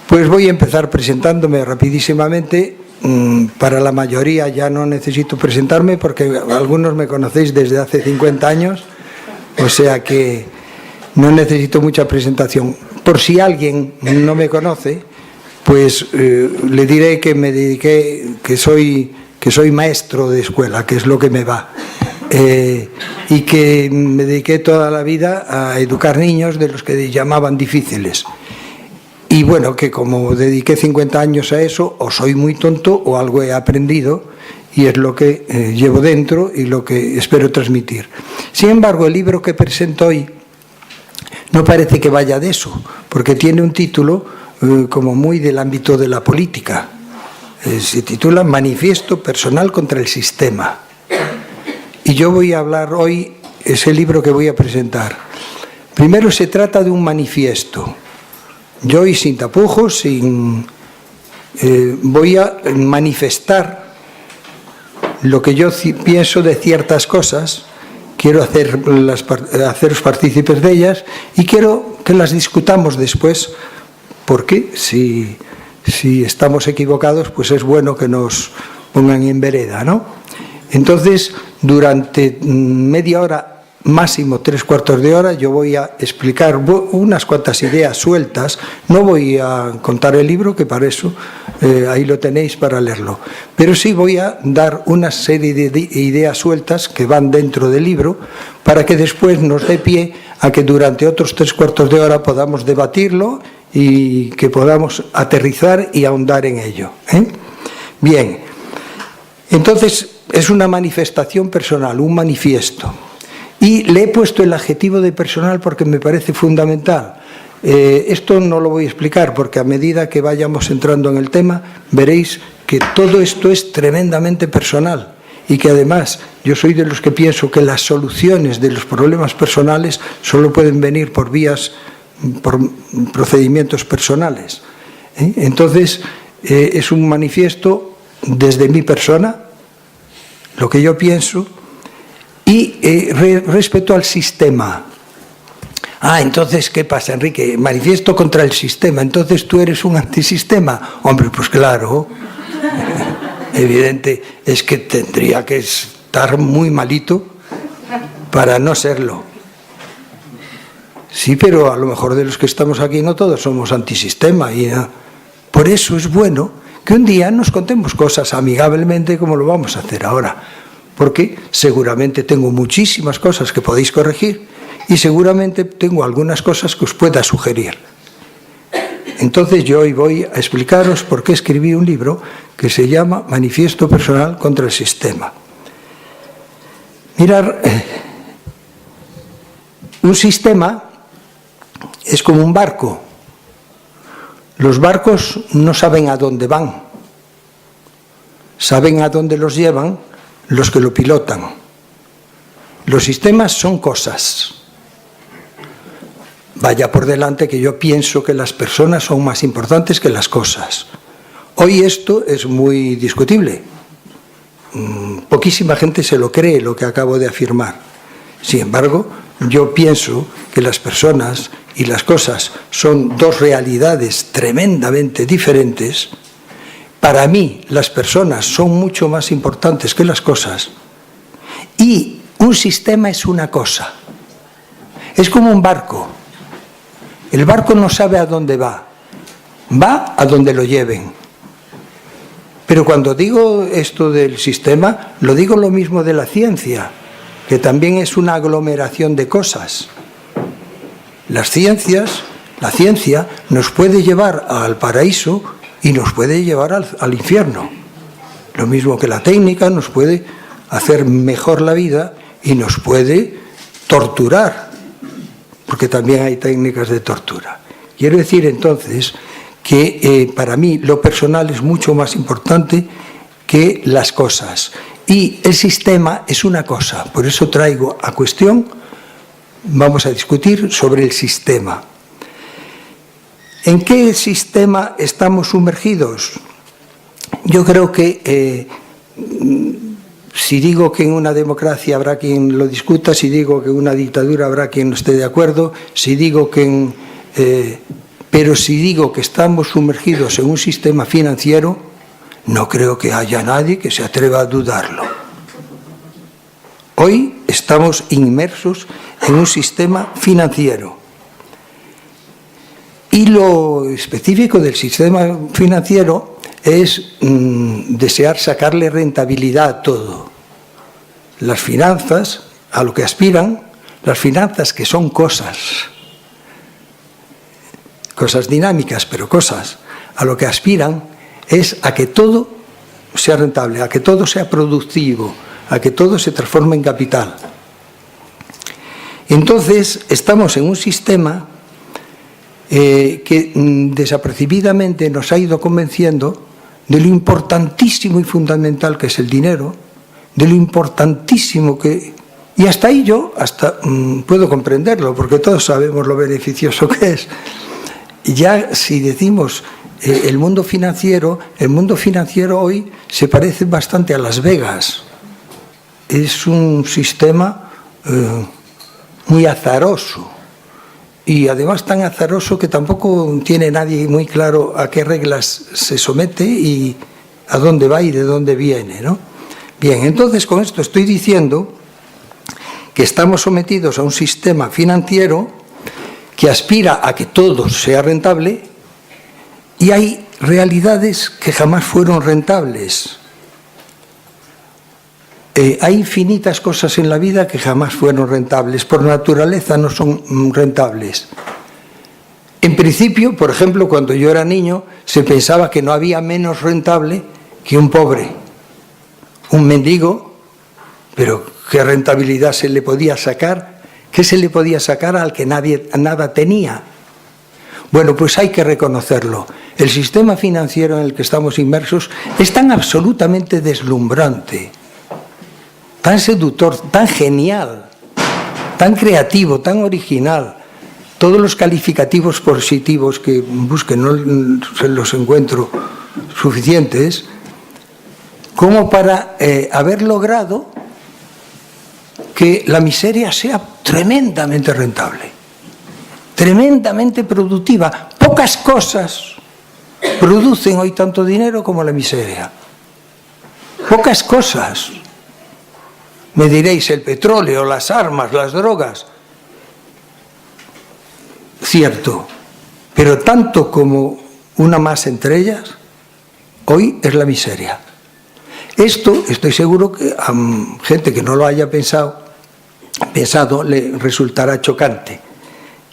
Pues voy a empezar presentándome rapidísimamente. Para la mayoría ya no necesito presentarme porque algunos me conocéis desde hace 50 años, o sea que no necesito mucha presentación. Por si alguien no me conoce, pues le diré que me dediqué, que soy maestro de escuela, que es lo que me va, y que me dediqué toda la vida a educar niños de los que llamaban difíciles. Y bueno, que como dediqué 50 años a eso, o soy muy tonto o algo he aprendido, y es lo que llevo dentro y lo que espero transmitir. Sin embargo, el libro que presento hoy no parece que vaya de eso, porque tiene un título como muy del ámbito de la política. Se titula Manifiesto personal contra el sistema. Y yo voy a hablar hoy, es el libro que voy a presentar. Primero se trata de un manifiesto. Yo, y sin tapujos, voy a manifestar lo que yo pienso de ciertas cosas, quiero haceros partícipes de ellas y quiero que las discutamos después, porque si estamos equivocados, pues es bueno que nos pongan en vereda, ¿no? Entonces, durante media hora, máximo 3/4 de hora, yo voy a explicar unas cuantas ideas sueltas. No voy a contar el libro, que para eso ahí lo tenéis para leerlo, pero sí voy a dar una serie de ideas sueltas que van dentro del libro para que después nos dé pie a que durante otros 3/4 de hora podamos debatirlo y que podamos aterrizar y ahondar en ello, ¿eh? Bien, entonces es una manifestación personal, un manifiesto. Y le he puesto el adjetivo de personal porque me parece fundamental. Esto no lo voy a explicar porque a medida que vayamos entrando en el tema veréis que todo esto es tremendamente personal y que además yo soy de los que pienso que las soluciones de los problemas personales solo pueden venir por procedimientos personales. Entonces es un manifiesto desde mi persona, lo que yo pienso. Y respecto al sistema. Entonces, ¿qué pasa, Enrique? Manifiesto contra el sistema. Entonces, ¿tú eres un antisistema? Hombre, pues claro. Evidente, es que tendría que estar muy malito para no serlo. Sí, pero a lo mejor de los que estamos aquí no todos somos antisistema. Y por eso es bueno que un día nos contemos cosas amigablemente como lo vamos a hacer ahora. Porque seguramente tengo muchísimas cosas que podéis corregir y seguramente tengo algunas cosas que os pueda sugerir. Entonces yo hoy voy a explicaros por qué escribí un libro que se llama Manifiesto personal contra el sistema. Mirar, un sistema es como un barco. Los barcos no saben a dónde van, saben a dónde los llevan los que lo pilotan. Los sistemas son cosas. Vaya por delante que yo pienso que las personas son más importantes que las cosas. Hoy esto es muy discutible. Poquísima gente se lo cree lo que acabo de afirmar. Sin embargo, yo pienso que las personas y las cosas son dos realidades tremendamente diferentes. Para mí, las personas son mucho más importantes que las cosas y un sistema es una cosa. Es como un barco. El barco no sabe a dónde va a donde lo lleven. Pero cuando digo esto del sistema, lo digo lo mismo de la ciencia, que también es una aglomeración de cosas. La ciencia nos puede llevar al paraíso y nos puede llevar al infierno. Lo mismo que la técnica nos puede hacer mejor la vida y nos puede torturar, porque también hay técnicas de tortura. Quiero decir entonces que para mí lo personal es mucho más importante que las cosas. Y el sistema es una cosa, por eso traigo a cuestión, vamos a discutir sobre el sistema. ¿En qué sistema estamos sumergidos? Yo creo que si digo que en una democracia habrá quien lo discuta, si digo que en una dictadura habrá quien no esté de acuerdo, si digo que Pero si digo que estamos sumergidos en un sistema financiero, no creo que haya nadie que se atreva a dudarlo. Hoy estamos inmersos en un sistema financiero. Y lo específico del sistema financiero es desear sacarle rentabilidad a todo. Las finanzas, a lo que aspiran, las finanzas que son cosas dinámicas, pero cosas, a lo que aspiran es a que todo sea rentable, a que todo sea productivo, a que todo se transforme en capital. Entonces, estamos en un sistema que desapercibidamente nos ha ido convenciendo de lo importantísimo y fundamental que es el dinero, de lo importantísimo que... Y hasta ahí yo puedo comprenderlo, porque todos sabemos lo beneficioso que es. Ya si decimos el mundo financiero hoy se parece bastante a Las Vegas. Es un sistema muy azaroso. Y además tan azaroso que tampoco tiene nadie muy claro a qué reglas se somete y a dónde va y de dónde viene, ¿no? Bien, entonces con esto estoy diciendo que estamos sometidos a un sistema financiero que aspira a que todo sea rentable y hay realidades que jamás fueron rentables. Hay infinitas cosas en la vida que jamás fueron rentables, por naturaleza no son rentables. En principio, por ejemplo, cuando yo era niño, se pensaba que no había menos rentable que un pobre, un mendigo, pero ¿qué rentabilidad se le podía sacar? ¿Qué se le podía sacar al que nada tenía? Bueno, pues hay que reconocerlo. El sistema financiero en el que estamos inmersos es tan absolutamente deslumbrante, tan seductor, tan genial, tan creativo, tan original. Todos los calificativos positivos que busquen, no se los encuentro suficientes, como para haber logrado que la miseria sea tremendamente rentable, tremendamente productiva. Pocas cosas producen hoy tanto dinero como la miseria. Pocas cosas. Me diréis, el petróleo, las armas, las drogas. Cierto, pero tanto como una más entre ellas, hoy es la miseria. Esto, estoy seguro que a gente que no lo haya pensado le resultará chocante.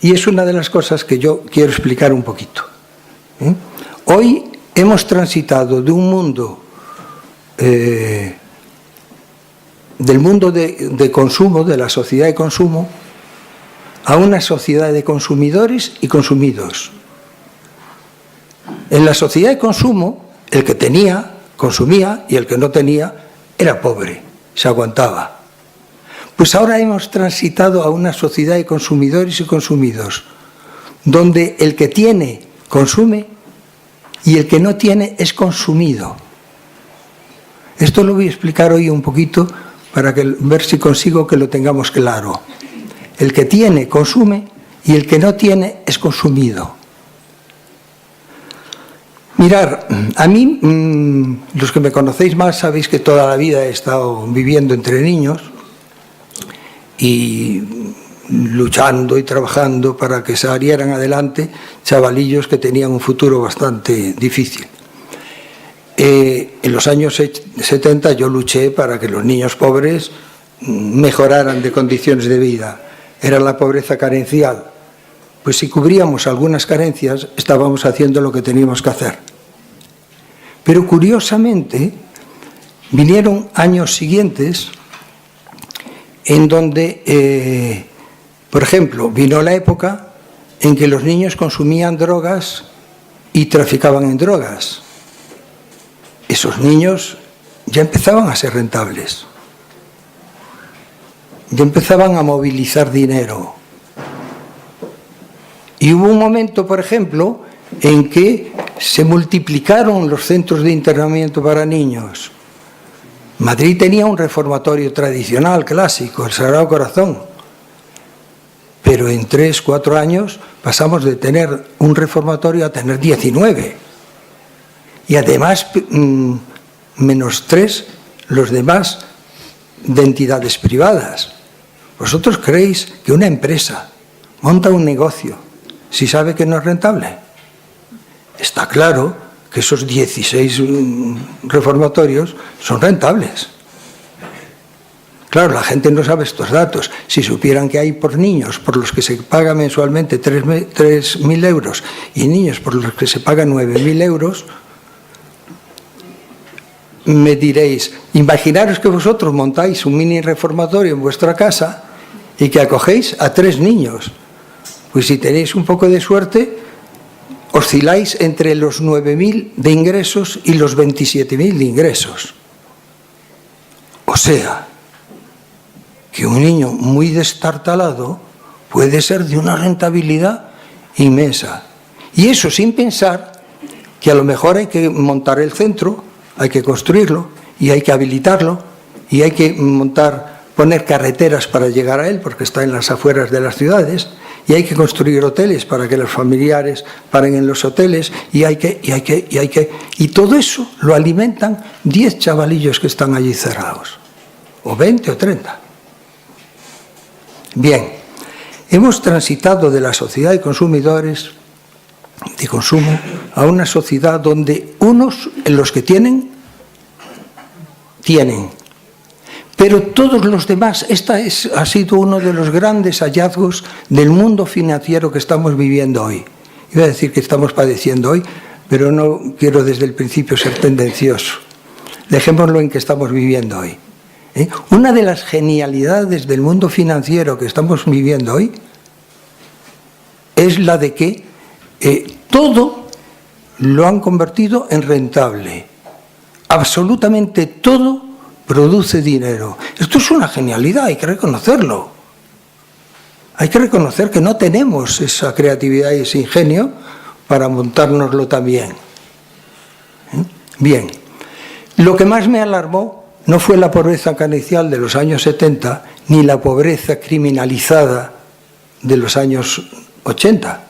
Y es una de las cosas que yo quiero explicar un poquito. Hoy hemos transitado de un mundo, del mundo de consumo, de la sociedad de consumo, a una sociedad de consumidores y consumidos. En la sociedad de consumo, el que tenía, consumía, y el que no tenía, era pobre, se aguantaba. Pues ahora hemos transitado a una sociedad de consumidores y consumidos, donde el que tiene, consume, y el que no tiene, es consumido. Esto lo voy a explicar hoy un poquito para ver si consigo que lo tengamos claro. El que tiene, consume, y el que no tiene, es consumido. Mirar, a mí, los que me conocéis más, sabéis que toda la vida he estado viviendo entre niños y luchando y trabajando para que salieran adelante chavalillos que tenían un futuro bastante difícil. En los años 70 yo luché para que los niños pobres mejoraran de condiciones de vida. Era la pobreza carencial. Pues si cubríamos algunas carencias, estábamos haciendo lo que teníamos que hacer. Pero curiosamente, vinieron años siguientes en donde, por ejemplo, vino la época en que los niños consumían drogas y traficaban en drogas. Esos niños ya empezaban a ser rentables. Ya empezaban a movilizar dinero. Y hubo un momento, por ejemplo, en que se multiplicaron los centros de internamiento para niños. Madrid tenía un reformatorio tradicional, clásico, el Sagrado Corazón. Pero en 3 o 4 años pasamos de tener un reformatorio a tener 19. Y además, -3 los demás de entidades privadas. ¿Vosotros creéis que una empresa monta un negocio si sabe que no es rentable? Está claro que esos 16 reformatorios son rentables. Claro, la gente no sabe estos datos. Si supieran que hay por niños por los que se paga mensualmente 3.000 euros y niños por los que se pagan 9.000 euros, me diréis, imaginaros que vosotros montáis un mini reformatorio en vuestra casa y que acogéis a 3 niños. Pues si tenéis un poco de suerte, osciláis entre los 9.000 de ingresos y los 27.000 de ingresos. O sea, que un niño muy destartalado puede ser de una rentabilidad inmensa. Y eso sin pensar que a lo mejor hay que montar el centro, hay que construirlo y hay que habilitarlo y hay que poner carreteras para llegar a él porque está en las afueras de las ciudades y hay que construir hoteles para que los familiares paren en los hoteles y todo eso lo alimentan 10 chavalillos que están allí cerrados, o 20 o 30. Bien, hemos transitado de la sociedad de consumidores, de consumo, a una sociedad donde unos, los que tienen, pero todos los demás, ha sido uno de los grandes hallazgos del mundo financiero que estamos viviendo hoy. Iba a decir que estamos padeciendo hoy, pero no quiero desde el principio ser tendencioso. Dejémoslo en que estamos viviendo hoy. Una de las genialidades del mundo financiero que estamos viviendo hoy es la de que todo lo han convertido en rentable. Absolutamente todo produce dinero. Esto es una genialidad, hay que reconocerlo. Hay que reconocer que no tenemos esa creatividad y ese ingenio para montárnoslo también. Bien, lo que más me alarmó no fue la pobreza caricial de los años 70, ni la pobreza criminalizada de los años 80.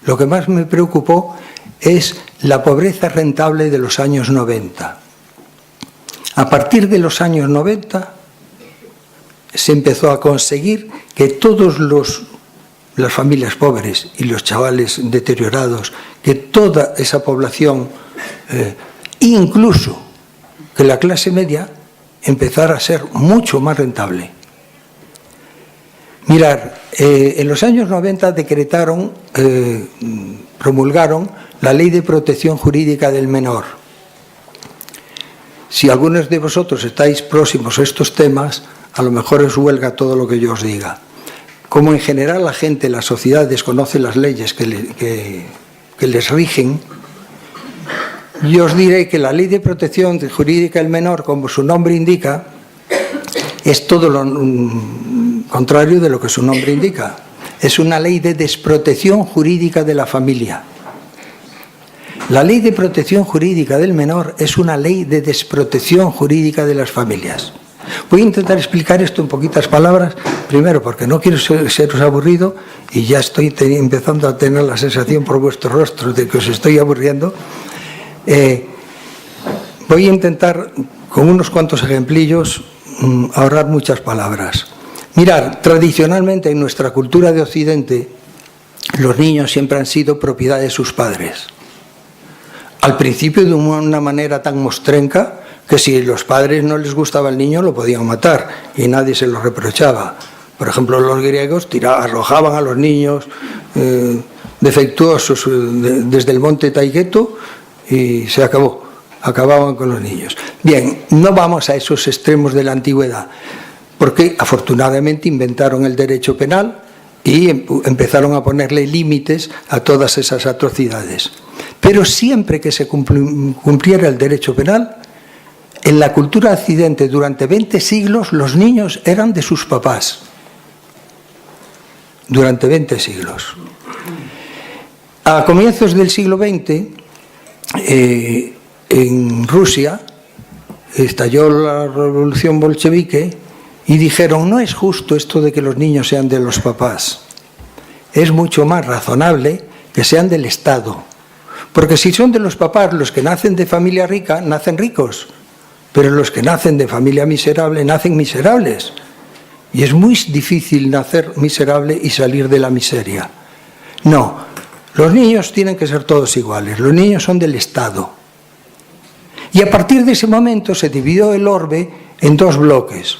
Lo que más me preocupó es la pobreza rentable de los años 90. A partir de los años 90 se empezó a conseguir que todas las familias pobres y los chavales deteriorados, que toda esa población, incluso que la clase media, empezara a ser mucho más rentable. Mirar, en los años 90 promulgaron la Ley de Protección Jurídica del Menor. Si algunos de vosotros estáis próximos a estos temas, a lo mejor os huelga todo lo que yo os diga. Como en general la gente, la sociedad desconoce las leyes que les rigen, yo os diré que la Ley de Protección Jurídica del Menor, como su nombre indica, es todo lo contrario de lo que su nombre indica. Es una ley de desprotección jurídica de la familia. La Ley de Protección Jurídica del Menor es una ley de desprotección jurídica de las familias. Voy a intentar explicar esto en poquitas palabras, primero porque no quiero seros aburrido y ya estoy empezando a tener la sensación por vuestros rostros de que os estoy aburriendo. Voy a intentar, con unos cuantos ejemplillos, ahorrar muchas palabras. Mirad, tradicionalmente en nuestra cultura de Occidente, los niños siempre han sido propiedad de sus padres. Al principio de una manera tan mostrenca que si a los padres no les gustaba el niño lo podían matar y nadie se lo reprochaba. Por ejemplo, los griegos arrojaban a los niños defectuosos desde el monte Taygeto y se acabó. Acababan con los niños. Bien, no vamos a esos extremos de la antigüedad, porque afortunadamente inventaron el derecho penal y empezaron a ponerle límites a todas esas atrocidades. Pero siempre que se cumpliera el derecho penal, en la cultura occidente durante 20 siglos los niños eran de sus papás. Durante 20 siglos. A comienzos del siglo XX, en Rusia estalló la revolución bolchevique y dijeron, no es justo esto de que los niños sean de los papás. es mucho más razonable que sean del Estado. Porque si son de los papás, los que nacen de familia rica, nacen ricos. Pero los que nacen de familia miserable, nacen miserables. Y es muy difícil nacer miserable y salir de la miseria. No, los niños tienen que ser todos iguales. Los niños son del Estado. Y a partir de ese momento se dividió el orbe en dos bloques.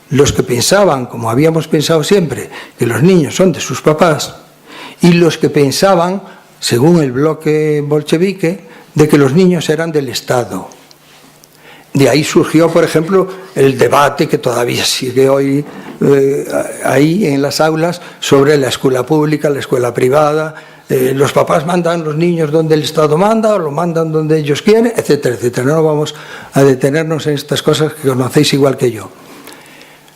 Los que pensaban, como habíamos pensado siempre, que los niños son de sus papás, y los que pensaban, según el bloque bolchevique, de que los niños eran del Estado. De ahí surgió, por ejemplo, el debate que todavía sigue hoy ahí en las aulas sobre la escuela pública, la escuela privada. Los papás mandan los niños donde el Estado manda o lo mandan donde ellos quieren, etcétera, etcétera. No vamos a detenernos en estas cosas que conocéis igual que yo.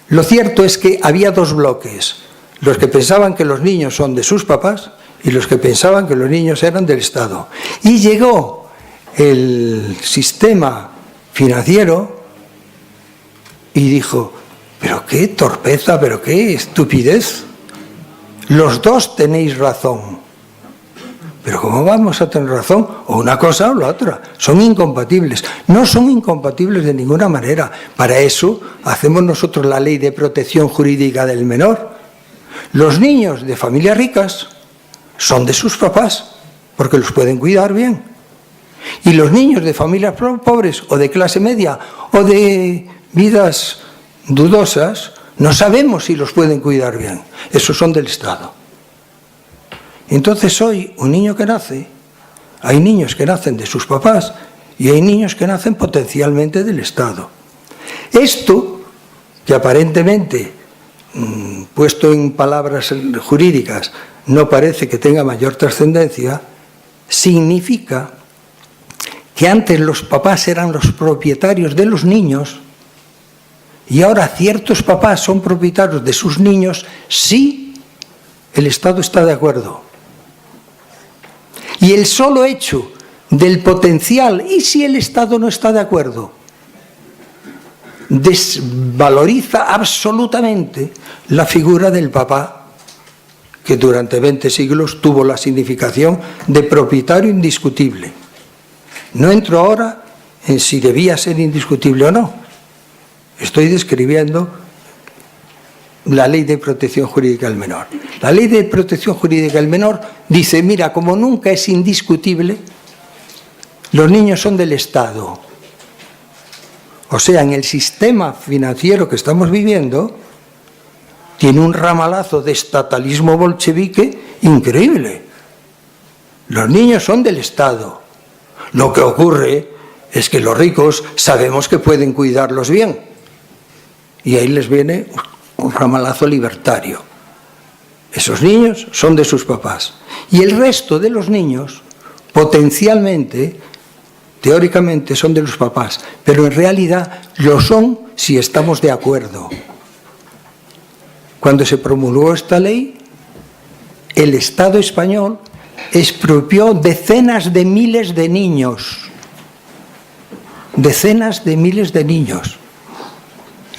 Lo cierto es que había dos bloques, los que pensaban que los niños son de sus papás y los que pensaban que los niños eran del Estado. Y llegó el sistema financiero y dijo, pero qué torpeza, pero qué estupidez, los dos tenéis razón. Pero ¿cómo vamos a tener razón? O una cosa o la otra. Son incompatibles. No son incompatibles de ninguna manera. Para eso hacemos nosotros la ley de protección jurídica del menor. Los niños de familias ricas son de sus papás, porque los pueden cuidar bien. Y los niños de familias pobres o de clase media o de vidas dudosas, no sabemos si los pueden cuidar bien. Esos son del Estado. Entonces hoy un niño que nace, hay niños que nacen de sus papás y hay niños que nacen potencialmente del Estado. Esto, que aparentemente, puesto en palabras jurídicas, no parece que tenga mayor trascendencia, significa que antes los papás eran los propietarios de los niños y ahora ciertos papás son propietarios de sus niños si el Estado está de acuerdo. Y el solo hecho del potencial, ¿y si el Estado no está de acuerdo?, desvaloriza absolutamente la figura del papá, que durante 20 siglos tuvo la significación de propietario indiscutible. No entro ahora en si debía ser indiscutible o no. Estoy describiendo la ley de protección jurídica del menor. La ley de protección jurídica del menor dice, mira, como nunca es indiscutible, los niños son del Estado. O sea, en el sistema financiero que estamos viviendo, tiene un ramalazo de estatalismo bolchevique increíble. Los niños son del Estado. Lo que ocurre es que los ricos sabemos que pueden cuidarlos bien. Y ahí les viene un ramalazo libertario. Esos niños son de sus papás. Y el resto de los niños, potencialmente, teóricamente, son de los papás. Pero en realidad lo son si estamos de acuerdo. Cuando se promulgó esta ley, el Estado español expropió decenas de miles de niños. Decenas de miles de niños.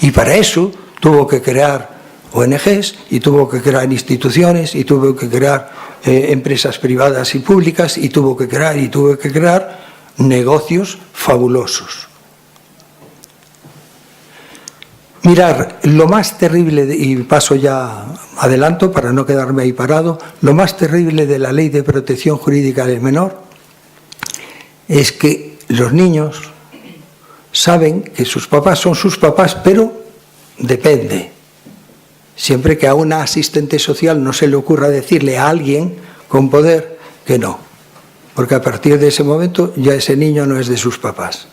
Y para eso tuvo que crear ONGs y tuvo que crear instituciones y tuvo que crear empresas privadas y públicas y tuvo que crear negocios fabulosos. Mirar, lo más terrible, y paso ya adelanto para no quedarme ahí parado, lo más terrible de la ley de protección jurídica del menor es que los niños saben que sus papás son sus papás, pero depende. Siempre que a una asistente social no se le ocurra decirle a alguien con poder que no, porque a partir de ese momento ya ese niño no es de sus papás.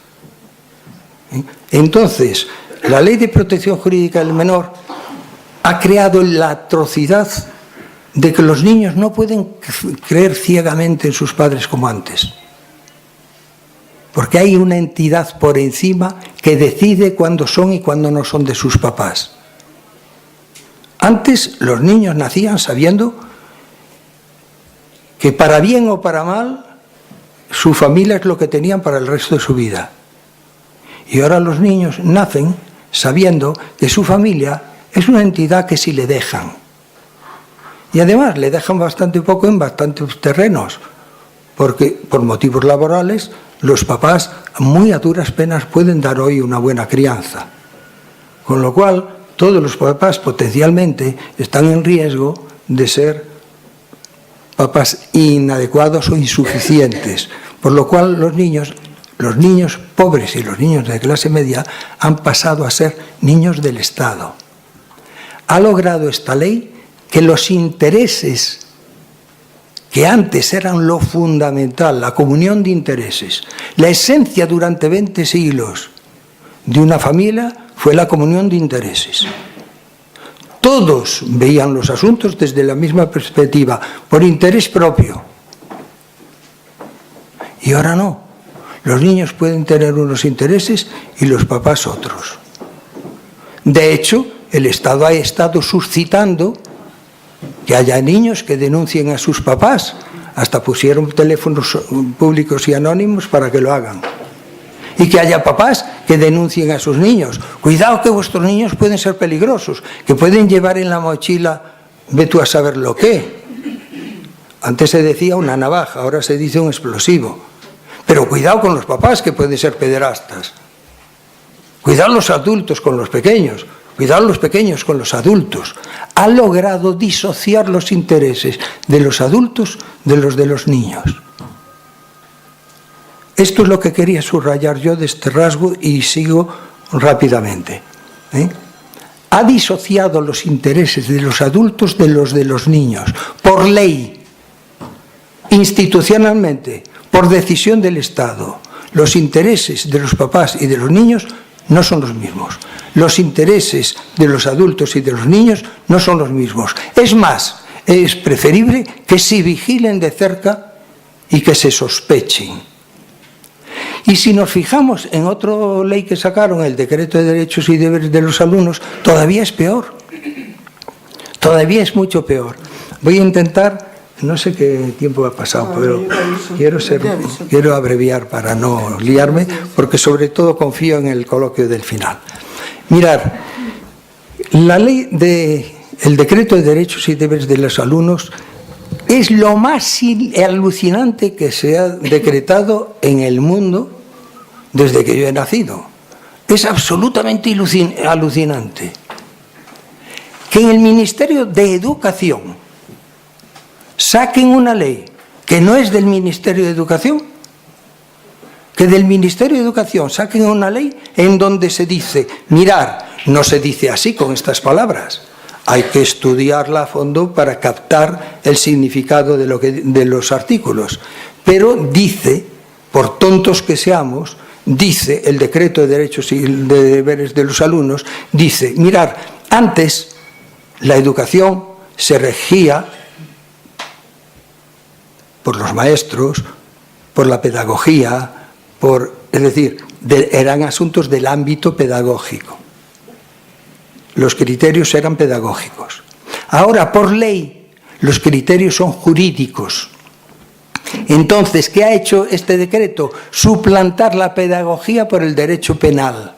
Entonces, la ley de protección jurídica del menor ha creado la atrocidad de que los niños no pueden creer ciegamente en sus padres como antes. Porque hay una entidad por encima que decide cuándo son y cuándo no son de sus papás. Antes los niños nacían sabiendo que para bien o para mal su familia es lo que tenían para el resto de su vida. Y ahora los niños nacen sabiendo que su familia es una entidad que si le dejan Y además le dejan bastante poco en bastantes terrenos, porque por motivos laborales los papás muy a duras penas pueden dar hoy una buena crianza. Con lo cual, todos los papás potencialmente están en riesgo de ser papás inadecuados o insuficientes. Por lo cual los niños pobres y los niños de clase media han pasado a ser niños del Estado. Ha logrado esta ley que los intereses que antes eran lo fundamental, la comunión de intereses, la esencia durante 20 siglos de una familia fue la comunión de intereses. Todos veían los asuntos desde la misma perspectiva, por interés propio. Y ahora no. Los niños pueden tener unos intereses y los papás otros. De hecho, el Estado ha estado suscitando que haya niños que denuncien a sus papás. Hasta pusieron teléfonos públicos y anónimos para que lo hagan. Y que haya papás que denuncien a sus niños. Cuidado que vuestros niños pueden ser peligrosos, que pueden llevar en la mochila, ve tú a saber lo qué. Antes se decía una navaja, ahora se dice un explosivo. Pero cuidado con los papás que pueden ser pederastas. Cuidado los adultos con los pequeños. Cuidado los pequeños con los adultos. Ha logrado disociar los intereses de los adultos de los niños. Esto es lo que quería subrayar yo de este rasgo y sigo rápidamente. Ha disociado los intereses de los adultos de los niños, por ley, institucionalmente, por decisión del Estado. Los intereses de los papás y de los niños no son los mismos. Los intereses de los adultos y de los niños no son los mismos. Es más, es preferible que se vigilen de cerca y que se sospechen. Y si nos fijamos en otra ley que sacaron, el Decreto de Derechos y Deberes de los Alumnos, todavía es peor. Todavía es mucho peor. Voy a intentar, no sé qué tiempo ha pasado, pero quiero abreviar para no liarme, porque sobre todo confío en el coloquio del final. Mirad, la ley el Decreto de Derechos y Deberes de los Alumnos es lo más alucinante que se ha decretado en el mundo desde que yo he nacido. Es absolutamente alucinante. Que en el Ministerio de Educación saquen una ley que no es del Ministerio de Educación, que del Ministerio de Educación saquen una ley en donde se dice, mirar, no se dice así con estas palabras, hay que estudiarla a fondo para captar el significado de los artículos. Pero dice, por tontos que seamos, dice el Decreto de Derechos y de Deberes de los Alumnos, dice, mirar, antes la educación se regía por los maestros, por la pedagogía, es decir, eran asuntos del ámbito pedagógico. Los criterios eran pedagógicos. Ahora, por ley, los criterios son jurídicos. Entonces, ¿qué ha hecho este decreto? Suplantar la pedagogía por el derecho penal.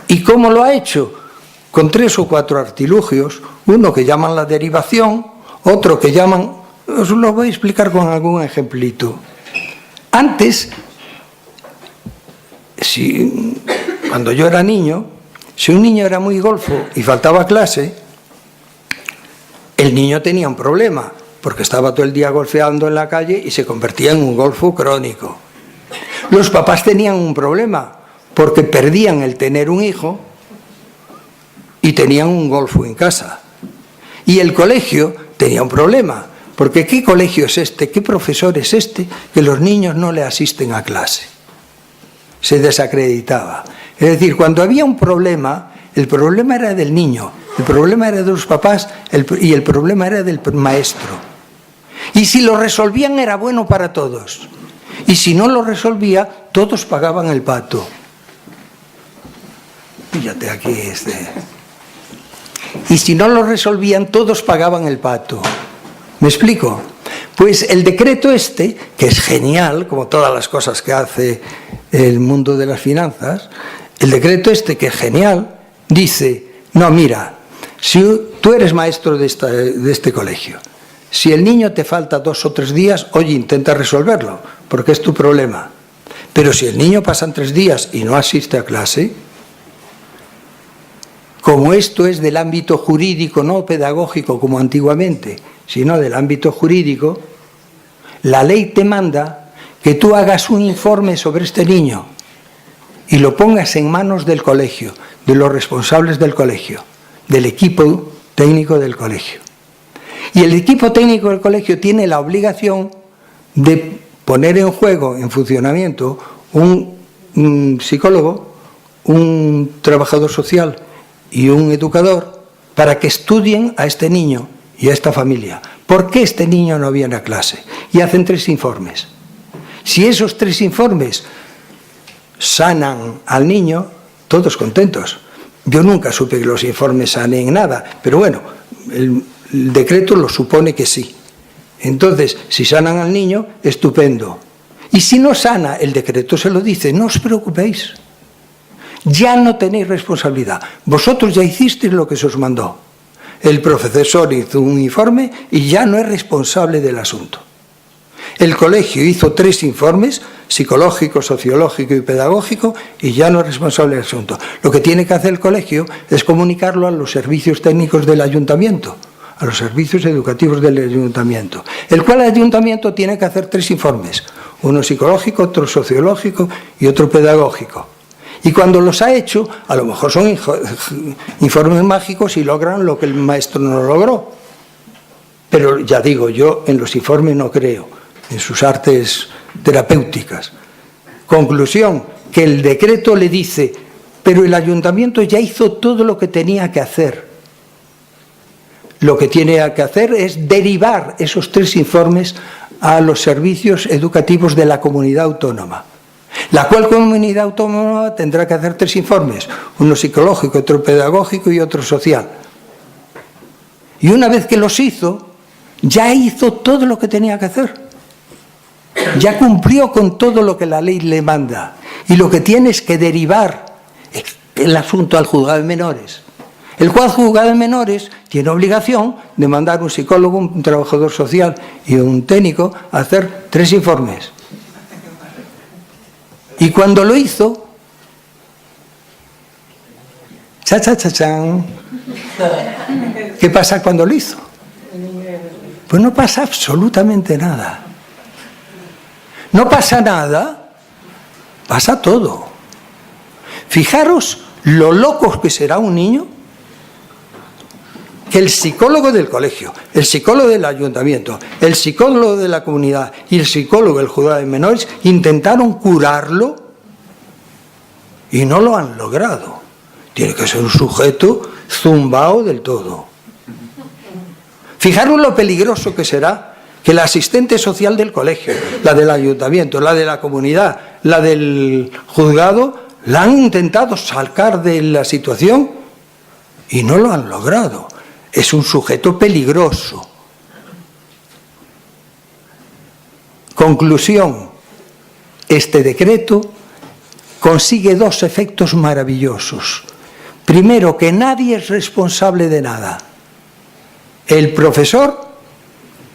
¿Y cómo lo ha hecho? Con 3 o 4 artilugios, uno que llaman la derivación, otro que llaman... Os lo voy a explicar con algún ejemplito. Antes, cuando yo era niño, si un niño era muy golfo y faltaba clase, el niño tenía un problema, porque estaba todo el día golfeando en la calle y se convertía en un golfo crónico. Los papás tenían un problema, porque perdían el tener un hijo y tenían un golfo en casa. Y el colegio tenía un problema, porque ¿qué colegio es este? ¿Qué profesor es este que los niños no le asisten a clase? Se desacreditaba. Es decir, cuando había un problema, el problema era del niño, el problema era de los papás y el problema era del maestro. Y si lo resolvían era bueno para todos. Y si no lo resolvía, todos pagaban el pato. Fíjate aquí Y si no lo resolvían, todos pagaban el pato. ¿Me explico? Pues el decreto que es genial, como todas las cosas que hace el mundo de las finanzas, el decreto que es genial, dice, no, mira, si Tú eres maestro de este colegio. Si el niño te falta 2 o 3 días, oye, intenta resolverlo, porque es tu problema. Pero si el niño pasan 3 días y no asiste a clase, como esto es del ámbito jurídico, no pedagógico como antiguamente, sino del ámbito jurídico, la ley te manda que tú hagas un informe sobre este niño y lo pongas en manos del colegio, de los responsables del colegio, del equipo técnico del colegio. Y el equipo técnico del colegio tiene la obligación de poner en juego, en funcionamiento, un psicólogo, un trabajador social y un educador para que estudien a este niño y a esta familia. ¿Por qué este niño no viene a clase? Y hacen 3 informes. Si esos 3 informes sanan al niño, todos contentos. Yo nunca supe que los informes sanen nada, pero bueno, el decreto lo supone que sí. Entonces, si sanan al niño, estupendo. Y si no sana, el decreto se lo dice, no os preocupéis. Ya no tenéis responsabilidad. Vosotros ya hicisteis lo que se os mandó. El profesor hizo un informe y ya no es responsable del asunto. El colegio hizo 3 informes, psicológico, sociológico y pedagógico, y ya no es responsable del asunto. Lo que tiene que hacer el colegio es comunicarlo a los servicios técnicos del ayuntamiento, a los servicios educativos del ayuntamiento, el cual el ayuntamiento tiene que hacer 3 informes, uno psicológico, otro sociológico y otro pedagógico. Y cuando los ha hecho, a lo mejor son informes mágicos y logran lo que el maestro no logró. Pero ya digo, yo en los informes no creo, en sus artes terapéuticas. Conclusión, que el decreto le dice, pero el ayuntamiento ya hizo todo lo que tenía que hacer. Lo que tiene que hacer es derivar esos 3 informes a los servicios educativos de la comunidad autónoma. La cual comunidad autónoma tendrá que hacer 3 informes, uno psicológico, otro pedagógico y otro social. Y una vez que los hizo, ya hizo todo lo que tenía que hacer. Ya cumplió con todo lo que la ley le manda. Y lo que tiene es que derivar el asunto al juzgado de menores. El cual juzgado de menores tiene obligación de mandar un psicólogo, un trabajador social y un técnico a hacer 3 informes. Y cuando lo hizo, ¡cha-cha-cha-chan! ¿Qué pasa cuando lo hizo? Pues no pasa absolutamente nada. No pasa nada, pasa todo. Fijaros lo loco que será un niño que el psicólogo del colegio, el psicólogo del ayuntamiento, el psicólogo de la comunidad y el psicólogo del juzgado de menores intentaron curarlo y no lo han logrado. Tiene que ser un sujeto zumbao del todo. Fijaros lo peligroso que será que la asistente social del colegio, la del ayuntamiento, la de la comunidad, la del juzgado, la han intentado sacar de la situación y no lo han logrado. Es un sujeto peligroso. Conclusión, este decreto consigue 2 efectos maravillosos. Primero, que nadie es responsable de nada. El profesor,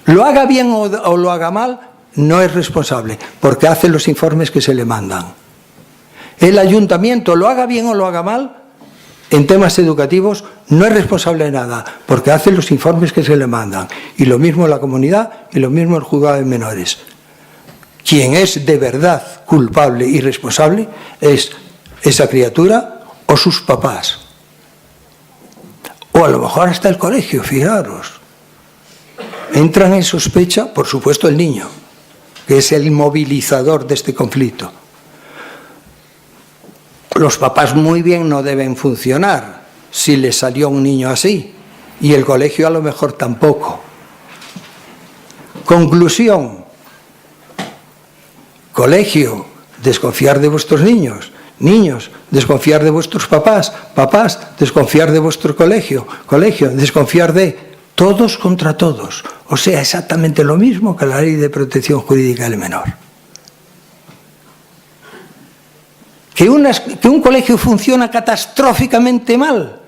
lo haga bien o lo haga mal, no es responsable, porque hace los informes que se le mandan. El ayuntamiento, lo haga bien o lo haga mal, en temas educativos no es responsable de nada, porque hace los informes que se le mandan. Y lo mismo la comunidad y lo mismo el juzgado de menores. Quien es de verdad culpable y responsable es esa criatura o sus papás. O a lo mejor hasta el colegio, fijaros. Entran en sospecha, por supuesto, el niño, que es el movilizador de este conflicto. Los papás muy bien no deben funcionar si les salió un niño así, y el colegio a lo mejor tampoco. Conclusión, colegio, desconfiar de vuestros niños, niños, desconfiar de vuestros papás, papás, desconfiar de vuestro colegio, colegio, desconfiar de todos contra todos. O sea, exactamente lo mismo que la Ley de Protección Jurídica del Menor. Que un colegio funciona catastróficamente mal,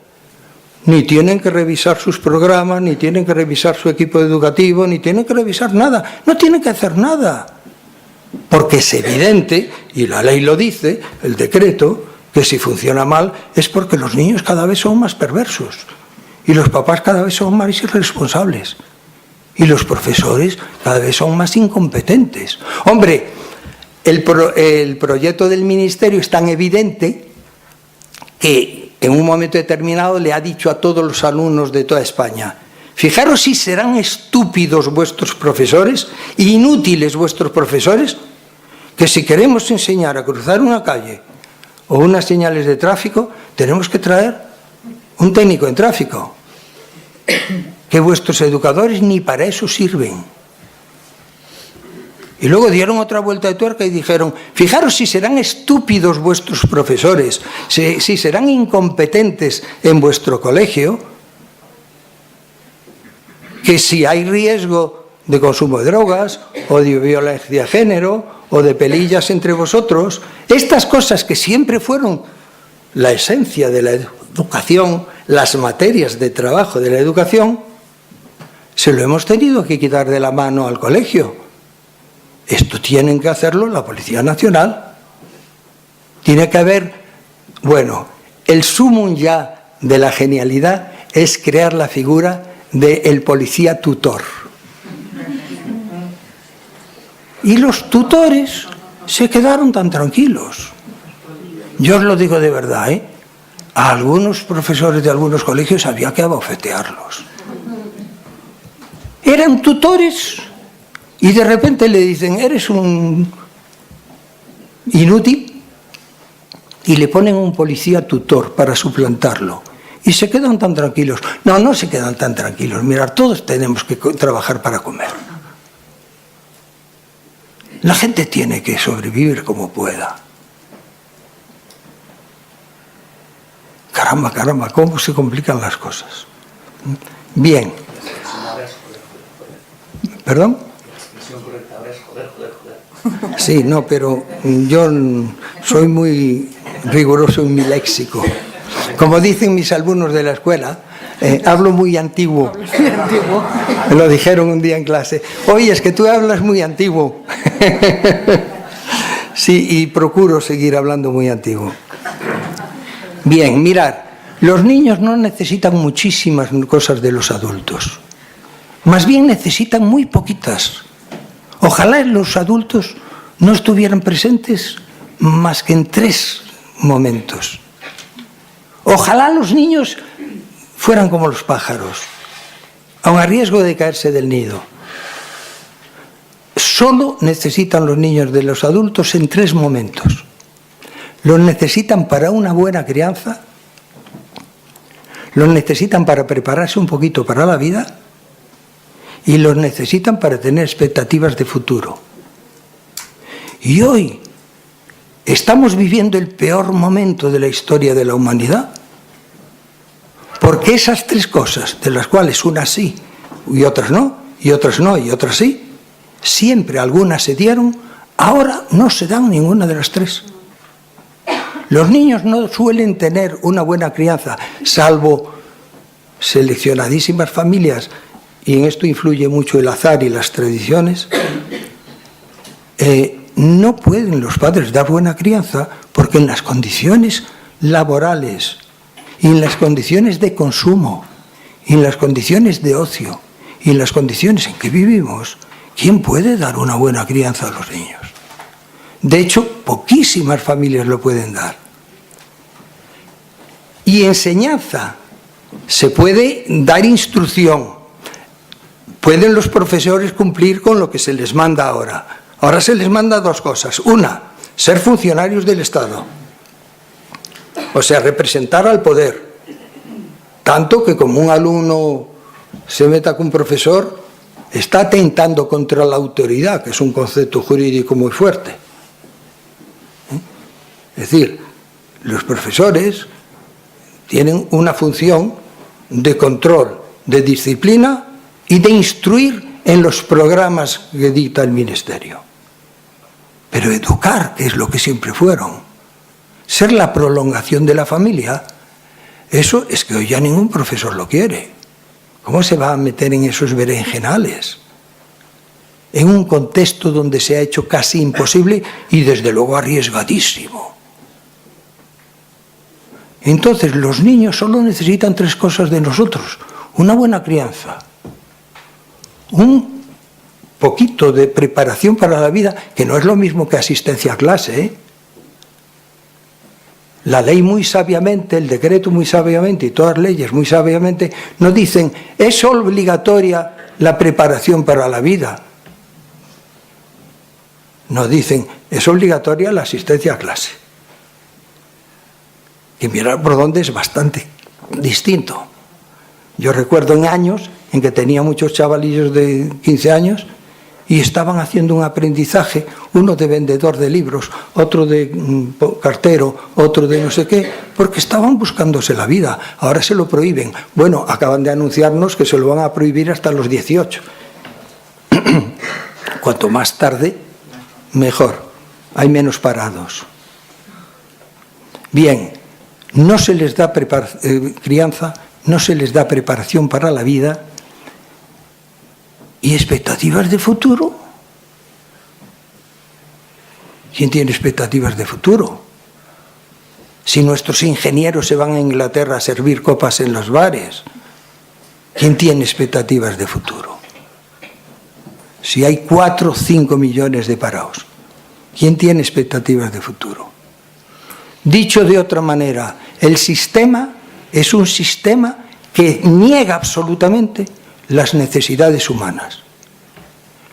ni tienen que revisar sus programas, ni tienen que revisar su equipo educativo, ni tienen que revisar nada. No tienen que hacer nada. Porque es evidente, y la ley lo dice, el decreto, que si funciona mal es porque los niños cada vez son más perversos y los papás cada vez son más irresponsables y los profesores cada vez son más incompetentes. Hombre, el proyecto del ministerio es tan evidente que en un momento determinado le ha dicho a todos los alumnos de toda España: fijaros si serán estúpidos vuestros profesores, inútiles vuestros profesores, que si queremos enseñar a cruzar una calle o unas señales de tráfico, tenemos que traer un técnico en tráfico, que vuestros educadores ni para eso sirven. Y luego dieron otra vuelta de tuerca y dijeron: fijaros si serán estúpidos vuestros profesores, si serán incompetentes en vuestro colegio, que si hay riesgo de consumo de drogas o de violencia de género o de pelillas entre vosotros, estas cosas que siempre fueron la esencia de la educación, las materias de trabajo de la educación, se lo hemos tenido que quitar de la mano al colegio. Esto tienen que hacerlo la Policía Nacional. Tiene que haber, bueno, el sumum ya de la genialidad es crear la figura del policía tutor. Y los tutores se quedaron tan tranquilos. Yo os lo digo de verdad, ¿eh? A algunos profesores de algunos colegios había que abofetearlos. Eran tutores y de repente le dicen: eres un inútil, y le ponen un policía tutor para suplantarlo. Y se quedan tan tranquilos. No, no se quedan tan tranquilos. Mirad, todos tenemos que trabajar para comer. La gente tiene que sobrevivir como pueda. Caramba, caramba, cómo se complican las cosas. Bien. ¿Perdón? Sí, no, pero yo soy muy riguroso en mi léxico. Como dicen mis alumnos de la escuela, hablo muy antiguo. Me lo dijeron un día en clase. Oye, es que tú hablas muy antiguo. Sí, y procuro seguir hablando muy antiguo. Bien, mirad, los niños no necesitan muchísimas cosas de los adultos. Más bien necesitan muy poquitas. Ojalá los adultos no estuvieran presentes más que en 3 momentos. Ojalá los niños fueran como los pájaros, aun a riesgo de caerse del nido. Solo necesitan los niños de los adultos en 3 momentos. Los necesitan para una buena crianza, los necesitan para prepararse un poquito para la vida y los necesitan para tener expectativas de futuro. Y hoy estamos viviendo el peor momento de la historia de la humanidad, porque esas 3 cosas, de las cuales unas sí y otras no, y otras no y otras sí, siempre algunas se dieron, ahora no se dan ninguna de las 3. Los niños no suelen tener una buena crianza, salvo seleccionadísimas familias, y en esto influye mucho el azar y las tradiciones. No pueden los padres dar buena crianza porque en las condiciones laborales y en las condiciones de consumo y en las condiciones de ocio y en las condiciones en que vivimos, ¿quién puede dar una buena crianza a los niños? De hecho, poquísimas familias lo pueden dar. Y enseñanza. Se puede dar instrucción. Pueden los profesores cumplir con lo que se les manda ahora. Ahora se les manda 2 cosas. Una, ser funcionarios del Estado. O sea, representar al poder. Tanto que como un alumno se meta con un profesor, está atentando contra la autoridad, que es un concepto jurídico muy fuerte. Es decir, los profesores tienen una función de control, de disciplina y de instruir en los programas que dicta el Ministerio. Pero educar, que es lo que siempre fueron, ser la prolongación de la familia, Eso es que hoy ya ningún profesor lo quiere. ¿Cómo se va a meter en esos berenjenales? En un contexto donde se ha hecho casi imposible y desde luego arriesgadísimo. Entonces los niños solo necesitan 3 cosas de nosotros: una buena crianza, un poquito de preparación para la vida, que no es lo mismo que asistencia a clase, ¿eh? La ley muy sabiamente, el decreto muy sabiamente y todas las leyes muy sabiamente no dicen es obligatoria la preparación para la vida. No dicen es obligatoria la asistencia a clase. Y mirar por dónde es bastante distinto. Yo recuerdo en años en que tenía muchos chavalillos de 15 años y estaban haciendo un aprendizaje, uno de vendedor de libros, otro de cartero, otro de no sé qué, porque estaban buscándose la vida. Ahora se lo prohíben. Bueno, acaban de anunciarnos que se lo van a prohibir hasta los 18. Cuanto más tarde, mejor. Hay menos parados. Bien, no se les da crianza, no se les da preparación para la vida. ¿Y expectativas de futuro? ¿Quién tiene expectativas de futuro? Si nuestros ingenieros se van a Inglaterra a servir copas en los bares, ¿quién tiene expectativas de futuro? Si hay 4 o 5 millones de parados, ¿quién tiene expectativas de futuro? Dicho de otra manera, el sistema es un sistema que niega absolutamente las necesidades humanas.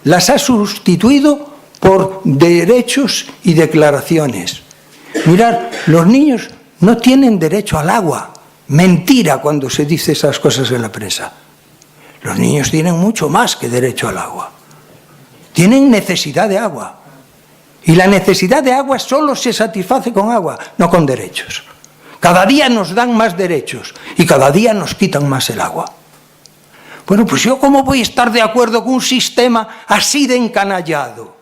Las ha sustituido por derechos y declaraciones. Mirad, los niños no tienen derecho al agua. Mentira cuando se dice esas cosas en la prensa. Los niños tienen mucho más que derecho al agua. Tienen necesidad de agua. Y la necesidad de agua solo se satisface con agua, no con derechos. Cada día nos dan más derechos y cada día nos quitan más el agua. Bueno, pues yo ¿cómo voy a estar de acuerdo con un sistema así de encanallado?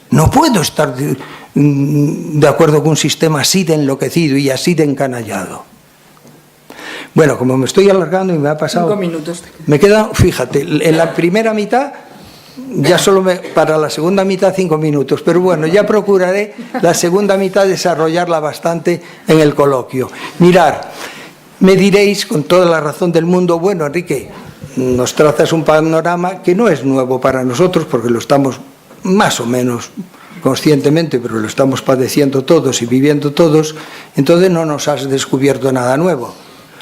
No puedo estar de acuerdo con un sistema así de enloquecido y así de encanallado. Bueno, como me estoy alargando y me ha pasado... 5 minutos. Me quedan, fíjate, en la primera mitad, ya solo para la segunda mitad 5 minutos, pero bueno, ya procuraré la segunda mitad desarrollarla bastante en el coloquio. Mirar. Me diréis con toda la razón del mundo, bueno, Enrique, nos trazas un panorama que no es nuevo para nosotros porque lo estamos más o menos conscientemente, pero lo estamos padeciendo todos y viviendo todos, entonces no nos has descubierto nada nuevo.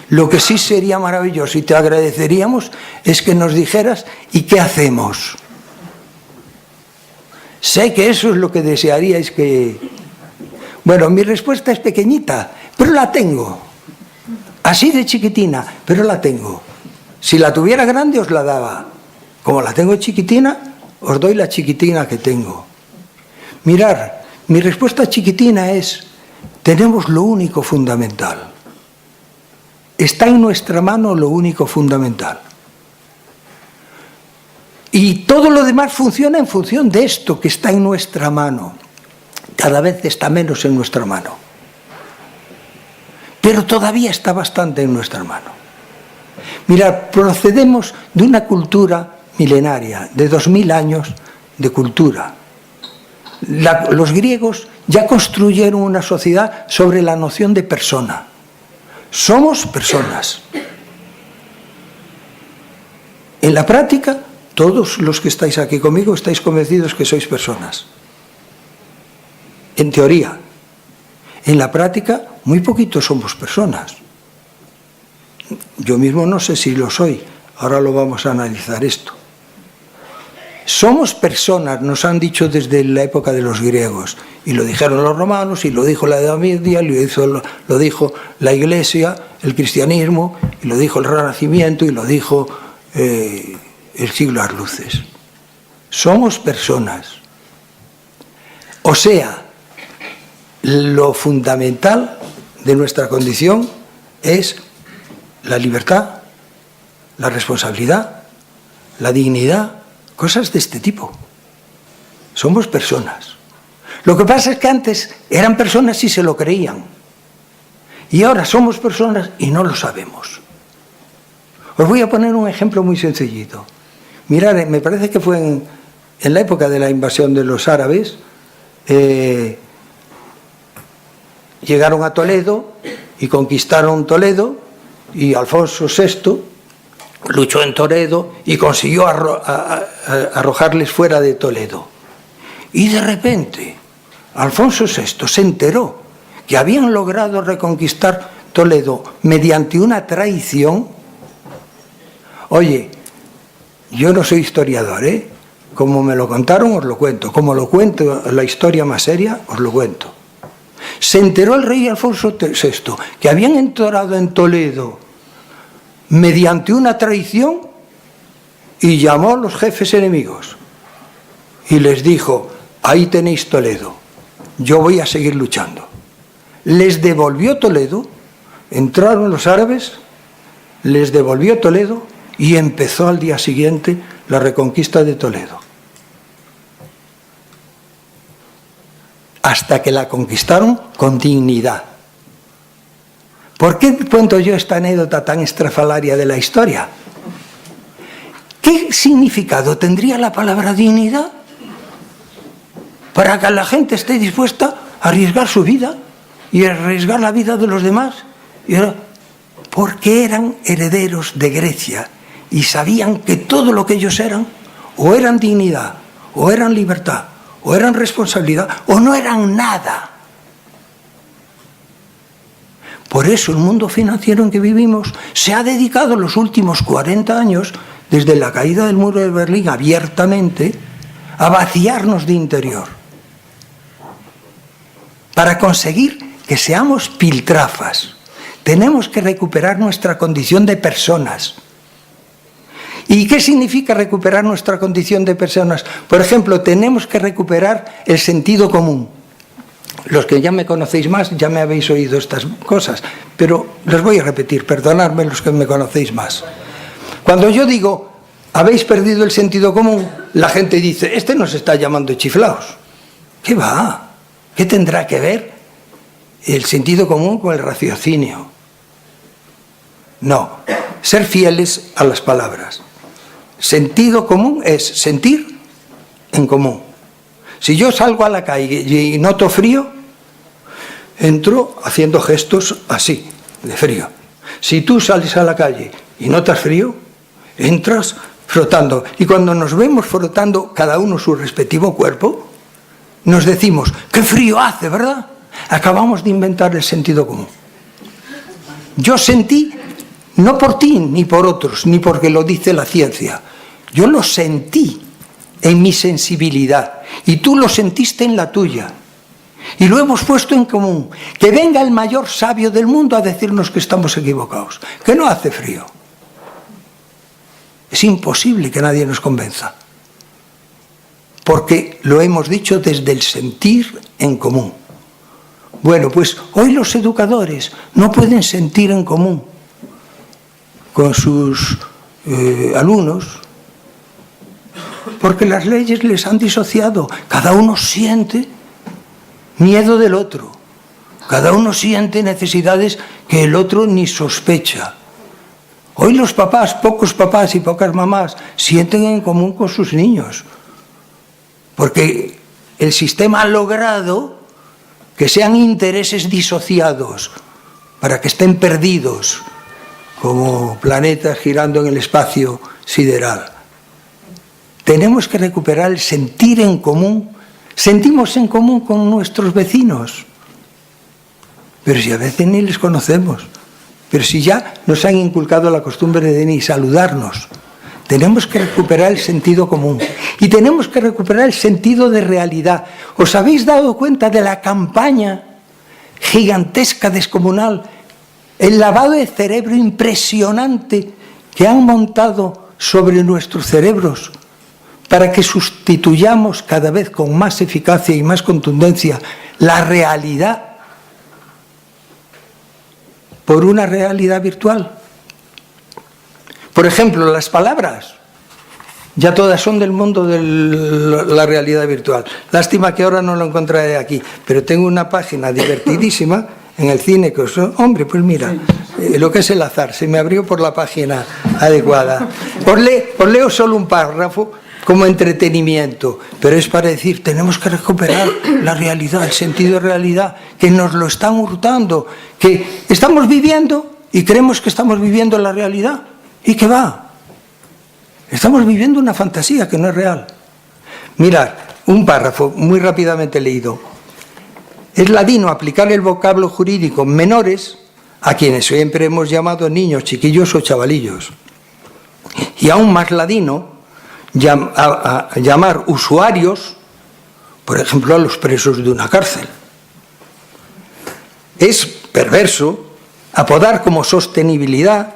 Lo que sí sería maravilloso y te agradeceríamos es que nos dijeras ¿y qué hacemos? Sé que eso es lo que desearíais que... Bueno, mi respuesta es pequeñita, pero la tengo. Así de chiquitina, pero la tengo. Si la tuviera grande os la daba. Como la tengo chiquitina, os doy la chiquitina que tengo. Mirar, mi respuesta chiquitina es, tenemos lo único fundamental. Está en nuestra mano lo único fundamental. Y todo lo demás funciona en función de esto que está en nuestra mano. Cada vez está menos en nuestra mano. Pero todavía está bastante en nuestra mano. Mirad, procedemos de una cultura milenaria, de 2000 años de cultura. Los griegos ya construyeron una sociedad sobre la noción de persona. Somos personas. En la práctica, todos los que estáis aquí conmigo estáis convencidos que sois personas. En teoría. En la práctica, muy poquitos somos personas. Yo mismo no sé si lo soy. Ahora lo vamos a analizar esto. Somos personas, nos han dicho desde la época de los griegos. Y lo dijeron los romanos, y lo dijo la Edad Media, lo dijo la Iglesia, el cristianismo, y lo dijo el Renacimiento, y lo dijo el siglo de las luces. Somos personas. O sea, lo fundamental de nuestra condición es la libertad, la responsabilidad, la dignidad, cosas de este tipo. Somos personas. Lo que pasa es que antes eran personas y se lo creían. Y ahora somos personas y no lo sabemos. Os voy a poner un ejemplo muy sencillito. Mirad, me parece que fue en la época de la invasión de los árabes, llegaron a Toledo y conquistaron Toledo, y Alfonso VI luchó en Toledo y consiguió arrojarles fuera de Toledo. Y de repente Alfonso VI se enteró que habían logrado reconquistar Toledo mediante una traición. Oye, yo no soy historiador, como me lo contaron os lo cuento, como lo cuento la historia más seria os lo cuento. Se enteró el rey Alfonso VI que habían entrado en Toledo mediante una traición y llamó a los jefes enemigos y les dijo: ahí tenéis Toledo, yo voy a seguir luchando. Les devolvió Toledo, entraron los árabes, les devolvió Toledo y empezó al día siguiente la reconquista de Toledo. Hasta que la conquistaron con dignidad. ¿Por qué cuento yo esta anécdota tan estrafalaria de la historia? ¿Qué significado tendría la palabra dignidad para que la gente esté dispuesta a arriesgar su vida y a arriesgar la vida de los demás? Porque eran herederos de Grecia y sabían que todo lo que ellos eran, o eran dignidad, o eran libertad, o eran responsabilidad, o no eran nada. Por eso el mundo financiero en que vivimos se ha dedicado los últimos 40 años, desde la caída del muro de Berlín abiertamente, a vaciarnos de interior, para conseguir que seamos piltrafas. Tenemos que recuperar nuestra condición de personas. ¿Y qué significa recuperar nuestra condición de personas? Por ejemplo, tenemos que recuperar el sentido común. Los que ya me conocéis más, ya me habéis oído estas cosas, pero les voy a repetir, perdonadme los que me conocéis más. Cuando yo digo, habéis perdido el sentido común, la gente dice, este nos está llamando chiflaos. ¿Qué va? ¿Qué tendrá que ver el sentido común con el raciocinio? No, ser fieles a las palabras. Sentido común es sentir en común. Si yo salgo a la calle y noto frío, entro haciendo gestos así, de frío. Si tú sales a la calle y notas frío, entras frotando. Y cuando nos vemos frotando cada uno su respectivo cuerpo, nos decimos, ¡qué frío hace!, ¿verdad? Acabamos de inventar el sentido común. Yo sentí, no por ti ni por otros, ni porque lo dice la ciencia, yo lo sentí en mi sensibilidad y tú lo sentiste en la tuya y lo hemos puesto en común. Que venga el mayor sabio del mundo a decirnos que estamos equivocados, que no hace frío. Es imposible que nadie nos convenza, porque lo hemos dicho desde el sentir en común. Bueno, pues hoy los educadores no pueden sentir en común con sus alumnos, porque las leyes les han disociado. Cada uno siente miedo del otro, cada uno siente necesidades que el otro ni sospecha. Hoy los papás, pocos papás y pocas mamás, sienten en común con sus niños, porque el sistema ha logrado que sean intereses disociados, para que estén perdidos como planetas girando en el espacio sideral. Tenemos que recuperar el sentir en común. Sentimos en común con nuestros vecinos, pero si a veces ni les conocemos, pero si ya nos han inculcado la costumbre de ni saludarnos. Tenemos que recuperar el sentido común y tenemos que recuperar el sentido de realidad. ¿Os habéis dado cuenta de la campaña gigantesca, descomunal, el lavado de cerebro impresionante que han montado sobre nuestros cerebros para que sustituyamos cada vez con más eficacia y más contundencia la realidad por una realidad virtual? Por ejemplo, las palabras, ya todas son del mundo de la realidad virtual. Lástima que ahora no lo encontraré aquí, pero tengo una página divertidísima en el cine, que hombre, pues mira, lo que es el azar, se me abrió por la página adecuada. Os leo solo un párrafo como entretenimiento, pero es para decir, tenemos que recuperar la realidad, el sentido de realidad, que nos lo están hurtando, que estamos viviendo y creemos que estamos viviendo la realidad, y que va. Estamos viviendo una fantasía que no es real. Mirad, un párrafo muy rápidamente leído. Es ladino aplicar el vocablo jurídico menores a quienes siempre hemos llamado niños, chiquillos o chavalillos. Y aún más ladino llamar usuarios, por ejemplo, a los presos de una cárcel. Es perverso apodar como sostenibilidad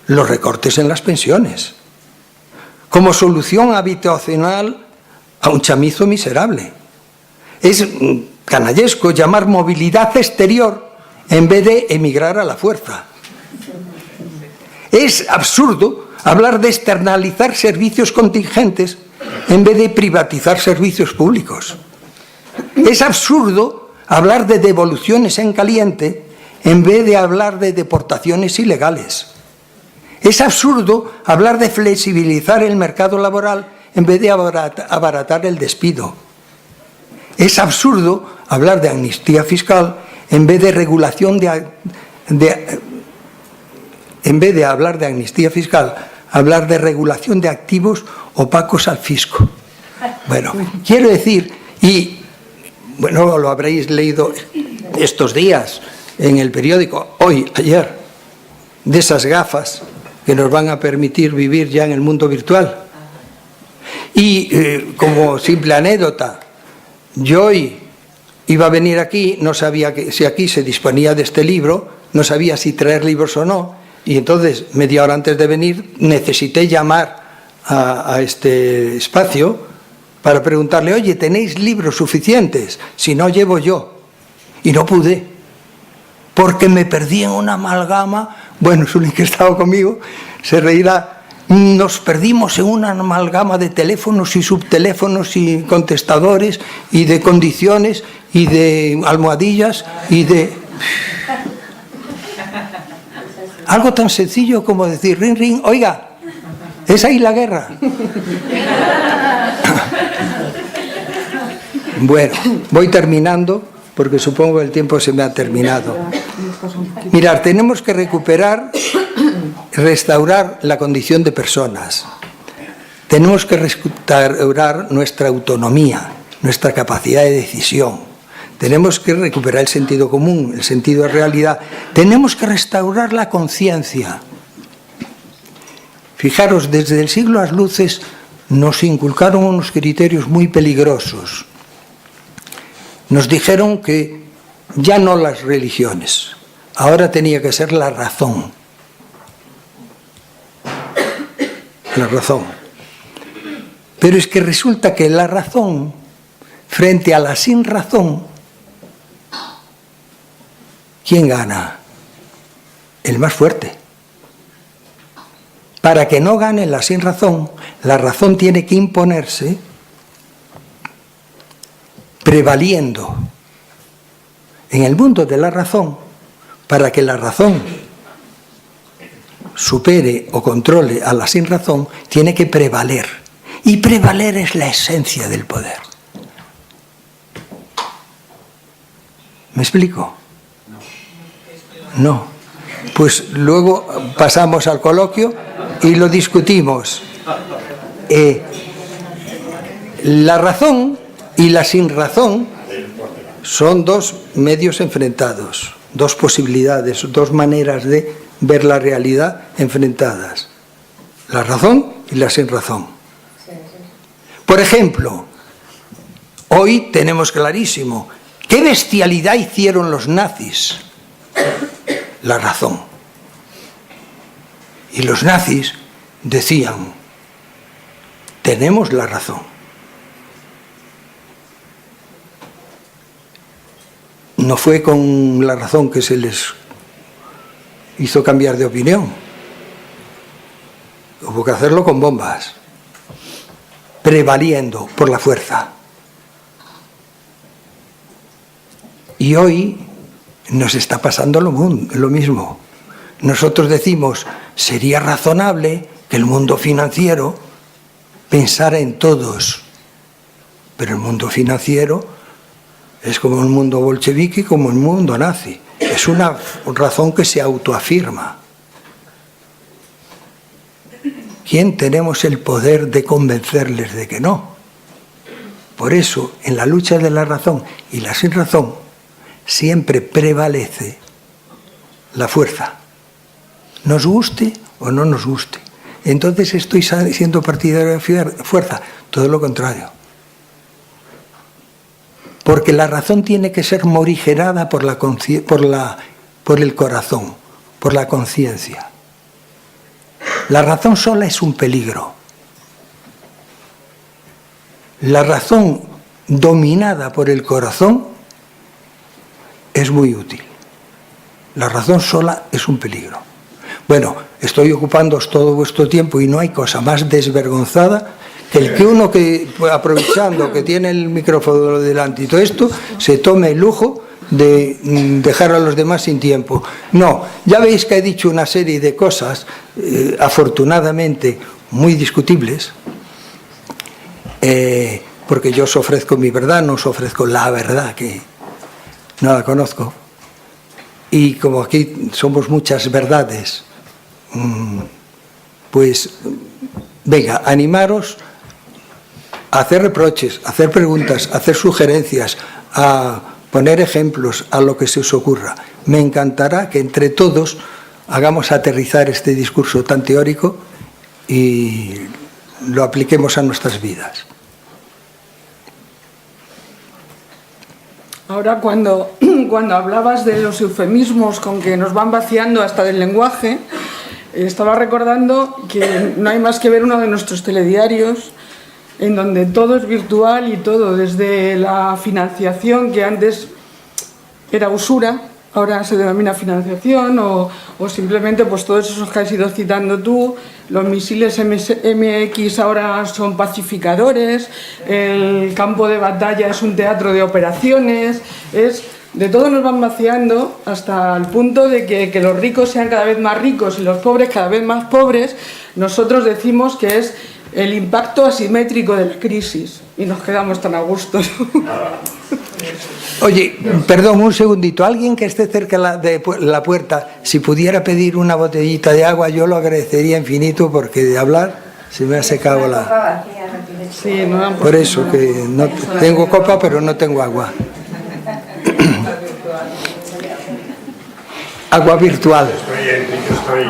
los recortes en las pensiones, como solución habitacional a un chamizo miserable. Es canallesco llamar movilidad exterior en vez de emigrar a la fuerza. Es absurdo hablar de externalizar servicios contingentes en vez de privatizar servicios públicos. Es absurdo hablar de devoluciones en caliente en vez de hablar de deportaciones ilegales. Es absurdo hablar de flexibilizar el mercado laboral en vez de abaratar el despido. Es absurdo hablar de amnistía fiscal en vez de regulación en vez de hablar de amnistía fiscal, hablar de regulación de activos opacos al fisco. Bueno, quiero decir, y bueno, lo habréis leído estos días en el periódico, hoy, ayer, de esas gafas que nos van a permitir vivir ya en el mundo virtual. Y como simple anécdota, yo hoy iba a venir aquí, no sabía si aquí se disponía de este libro, no sabía si traer libros o no, y entonces, media hora antes de venir, necesité llamar a este espacio para preguntarle, oye, ¿tenéis libros suficientes? Si no, llevo yo. Y no pude, porque me perdí en una amalgama. Bueno, Zulín, que estaba conmigo, se reirá. Nos perdimos en una amalgama de teléfonos y subteléfonos y contestadores y de condiciones y de almohadillas y de... Algo tan sencillo como decir, ring, ring, oiga, ¿es ahí la guerra? Bueno, voy terminando porque supongo que el tiempo se me ha terminado. Mirad, tenemos que recuperar, restaurar la condición de personas. Tenemos que restaurar nuestra autonomía, nuestra capacidad de decisión. Tenemos que recuperar el sentido común, el sentido de realidad. Tenemos que restaurar la conciencia. Fijaros, desde el siglo a las luces nos inculcaron unos criterios muy peligrosos. Nos dijeron que ya no las religiones, ahora tenía que ser la razón. La razón. Pero es que resulta que la razón, frente a la sin razón, ¿quién gana? El más fuerte. Para que no gane la sin razón, la razón tiene que imponerse prevaliendo en el mundo de la razón. Para que la razón supere o controle a la sin razón, tiene que prevaler. Y prevaler es la esencia del poder. ¿Me explico? No. Pues luego pasamos al coloquio y lo discutimos. La razón y la sin razón son dos medios enfrentados, dos posibilidades, dos maneras de ver la realidad enfrentadas. La razón y la sin razón. Por ejemplo, hoy tenemos clarísimo, ¿qué bestialidad hicieron los nazis? La razón. Y los nazis decían, tenemos la razón. No fue con la razón que se les hizo cambiar de opinión. Hubo que hacerlo con bombas, prevaliendo por la fuerza. Y hoy nos está pasando lo mismo. Nosotros decimos, sería razonable que el mundo financiero pensara en todos, pero el mundo financiero es como el mundo bolchevique, como el mundo nazi. Es una razón que se autoafirma. ¿Quién tenemos el poder de convencerles de que no? Por eso, en la lucha de la razón y la sin razón, siempre prevalece la fuerza. Nos guste o no nos guste. Entonces estoy siendo partidario de fuerza. Todo lo contrario. Porque la razón tiene que ser morigerada por el corazón, por la conciencia. La razón sola es un peligro. La razón dominada por el corazón es muy útil. La razón sola es un peligro. Bueno, estoy ocupándoos todo vuestro tiempo y no hay cosa más desvergonzada que el que uno que, aprovechando que tiene el micrófono delante y todo esto, se tome el lujo de dejar a los demás sin tiempo. No, ya veis que he dicho una serie de cosas, afortunadamente muy discutibles, porque yo os ofrezco mi verdad, no os ofrezco la verdad, que no la conozco. Y como aquí somos muchas verdades, pues venga, animaros a hacer reproches, a hacer preguntas, a hacer sugerencias, a poner ejemplos, a lo que se os ocurra. Me encantará que entre todos hagamos aterrizar este discurso tan teórico y lo apliquemos a nuestras vidas. Ahora cuando hablabas de los eufemismos con que nos van vaciando hasta del lenguaje, estaba recordando que no hay más que ver uno de nuestros telediarios en donde todo es virtual y todo, desde la financiación, que antes era usura, ahora se denomina financiación, o simplemente pues todos esos que has ido citando tú, los misiles MX ahora son pacificadores, el campo de batalla es un teatro de operaciones, de todo nos van vaciando hasta el punto de que los ricos sean cada vez más ricos y los pobres cada vez más pobres. Nosotros decimos que es el impacto asimétrico de la crisis y nos quedamos tan a gusto. Oye, perdón, un segundito. Alguien que esté cerca de la puerta, si pudiera pedir una botellita de agua, yo lo agradecería infinito, porque de hablar se me ha secado la... Sí, por eso, que no tengo copa, pero no tengo agua. Agua virtual. Estoy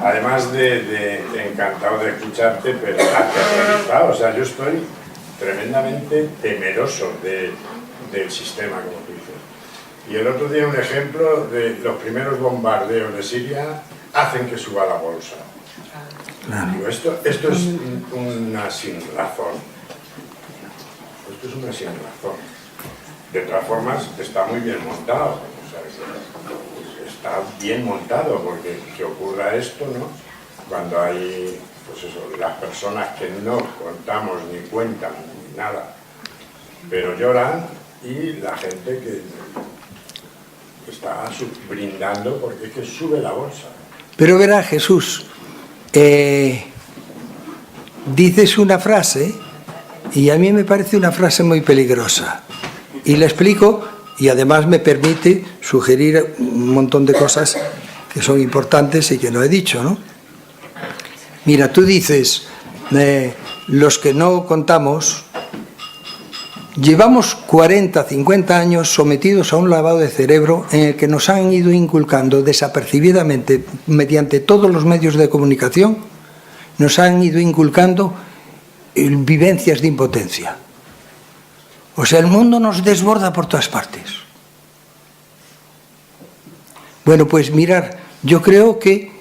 además de encantado de escucharte, pero aterrorizado. O sea, yo estoy tremendamente temeroso del sistema, como tú dices. Y el otro día un ejemplo de los primeros bombardeos de Siria hacen que suba la bolsa. Digo, esto es una sin razón. Esto es una sin razón. De todas formas, está muy bien montado. O sea, está bien montado, porque que ocurra esto, ¿no? Cuando hay, pues eso, las personas que no contamos ni cuentan ni nada, pero lloran, y la gente que está brindando porque es que sube la bolsa. Pero verá, Jesús, dices una frase y a mí me parece una frase muy peligrosa, y la explico, y además me permite sugerir un montón de cosas que son importantes y que no he dicho, ¿no? Mira, tú dices, los que no contamos, llevamos 40, 50 años sometidos a un lavado de cerebro en el que nos han ido inculcando desapercibidamente, mediante todos los medios de comunicación, nos han ido inculcando vivencias de impotencia. O sea, el mundo nos desborda por todas partes. Bueno, pues mirar, yo creo que,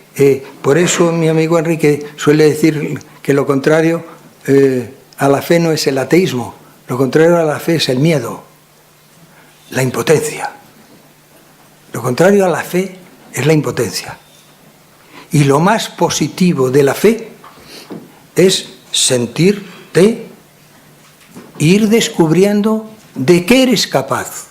por eso mi amigo Enrique suele decir que lo contrario a la fe no es el ateísmo, lo contrario a la fe es el miedo, la impotencia. Lo contrario a la fe es la impotencia. Y lo más positivo de la fe es sentirte, ir descubriendo de qué eres capaz.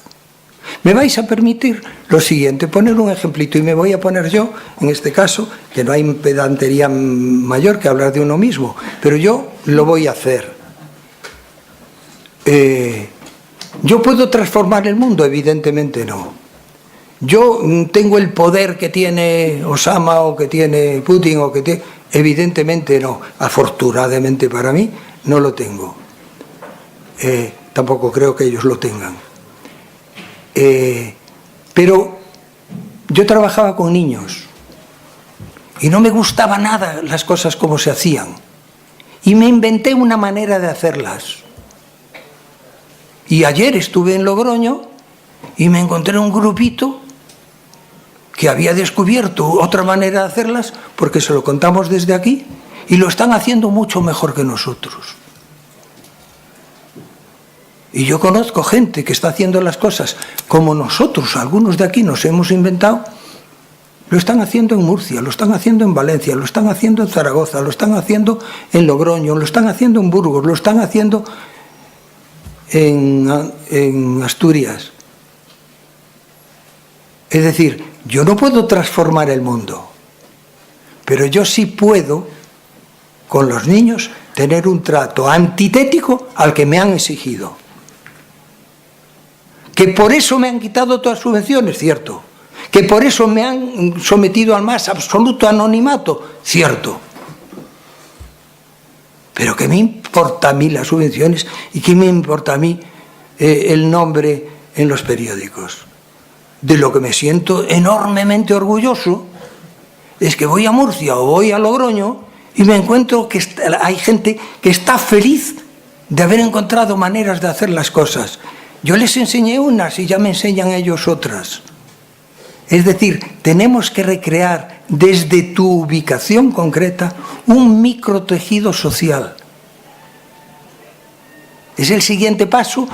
Me vais a permitir lo siguiente, poner un ejemplito, y me voy a poner yo, en este caso, que no hay pedantería mayor que hablar de uno mismo, pero yo lo voy a hacer. ¿Yo puedo transformar el mundo? Evidentemente no. ¿Yo tengo el poder que tiene Osama o que tiene Putin o que tiene...? Evidentemente no. Afortunadamente para mí no lo tengo. Tampoco creo que ellos lo tengan. Pero yo trabajaba con niños y no me gustaba nada las cosas como se hacían. Y me inventé una manera de hacerlas. Y ayer estuve en Logroño y me encontré un grupito que había descubierto otra manera de hacerlas, porque se lo contamos desde aquí, y lo están haciendo mucho mejor que nosotros. Y yo conozco gente que está haciendo las cosas como nosotros, algunos de aquí nos hemos inventado. Lo están haciendo en Murcia, lo están haciendo en Valencia, lo están haciendo en Zaragoza, lo están haciendo en Logroño, lo están haciendo en Burgos, lo están haciendo en Asturias. Es decir, yo no puedo transformar el mundo, pero yo sí puedo, con los niños, tener un trato antitético al que me han exigido. Que por eso me han quitado todas las subvenciones, cierto. Que por eso me han sometido al más absoluto anonimato, cierto. Pero ¿qué me importa a mí las subvenciones y qué me importa a mí el nombre en los periódicos? De lo que me siento enormemente orgulloso es que voy a Murcia o voy a Logroño y me encuentro que hay gente que está feliz de haber encontrado maneras de hacer las cosas. Yo les enseñé unas y ya me enseñan ellos otras. Es decir, tenemos que recrear desde tu ubicación concreta un microtejido social. Es el siguiente paso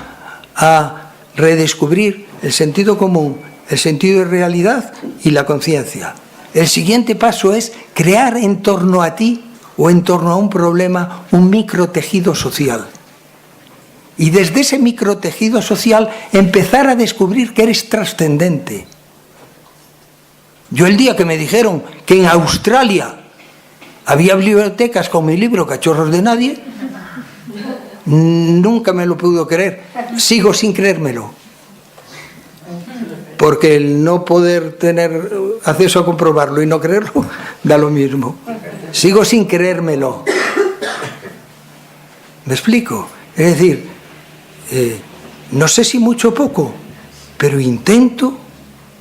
a redescubrir el sentido común, el sentido de realidad y la conciencia. El siguiente paso es crear en torno a ti o en torno a un problema un microtejido social. Y desde ese microtejido social empezar a descubrir que eres trascendente. Yo el día que me dijeron que en Australia había bibliotecas con mi libro Cachorros de Nadie, nunca me lo pude creer. Sigo sin creérmelo. Porque el no poder tener acceso a comprobarlo y no creerlo da lo mismo. Sigo sin creérmelo. ¿Me explico? Es decir, no sé si mucho o poco, pero intento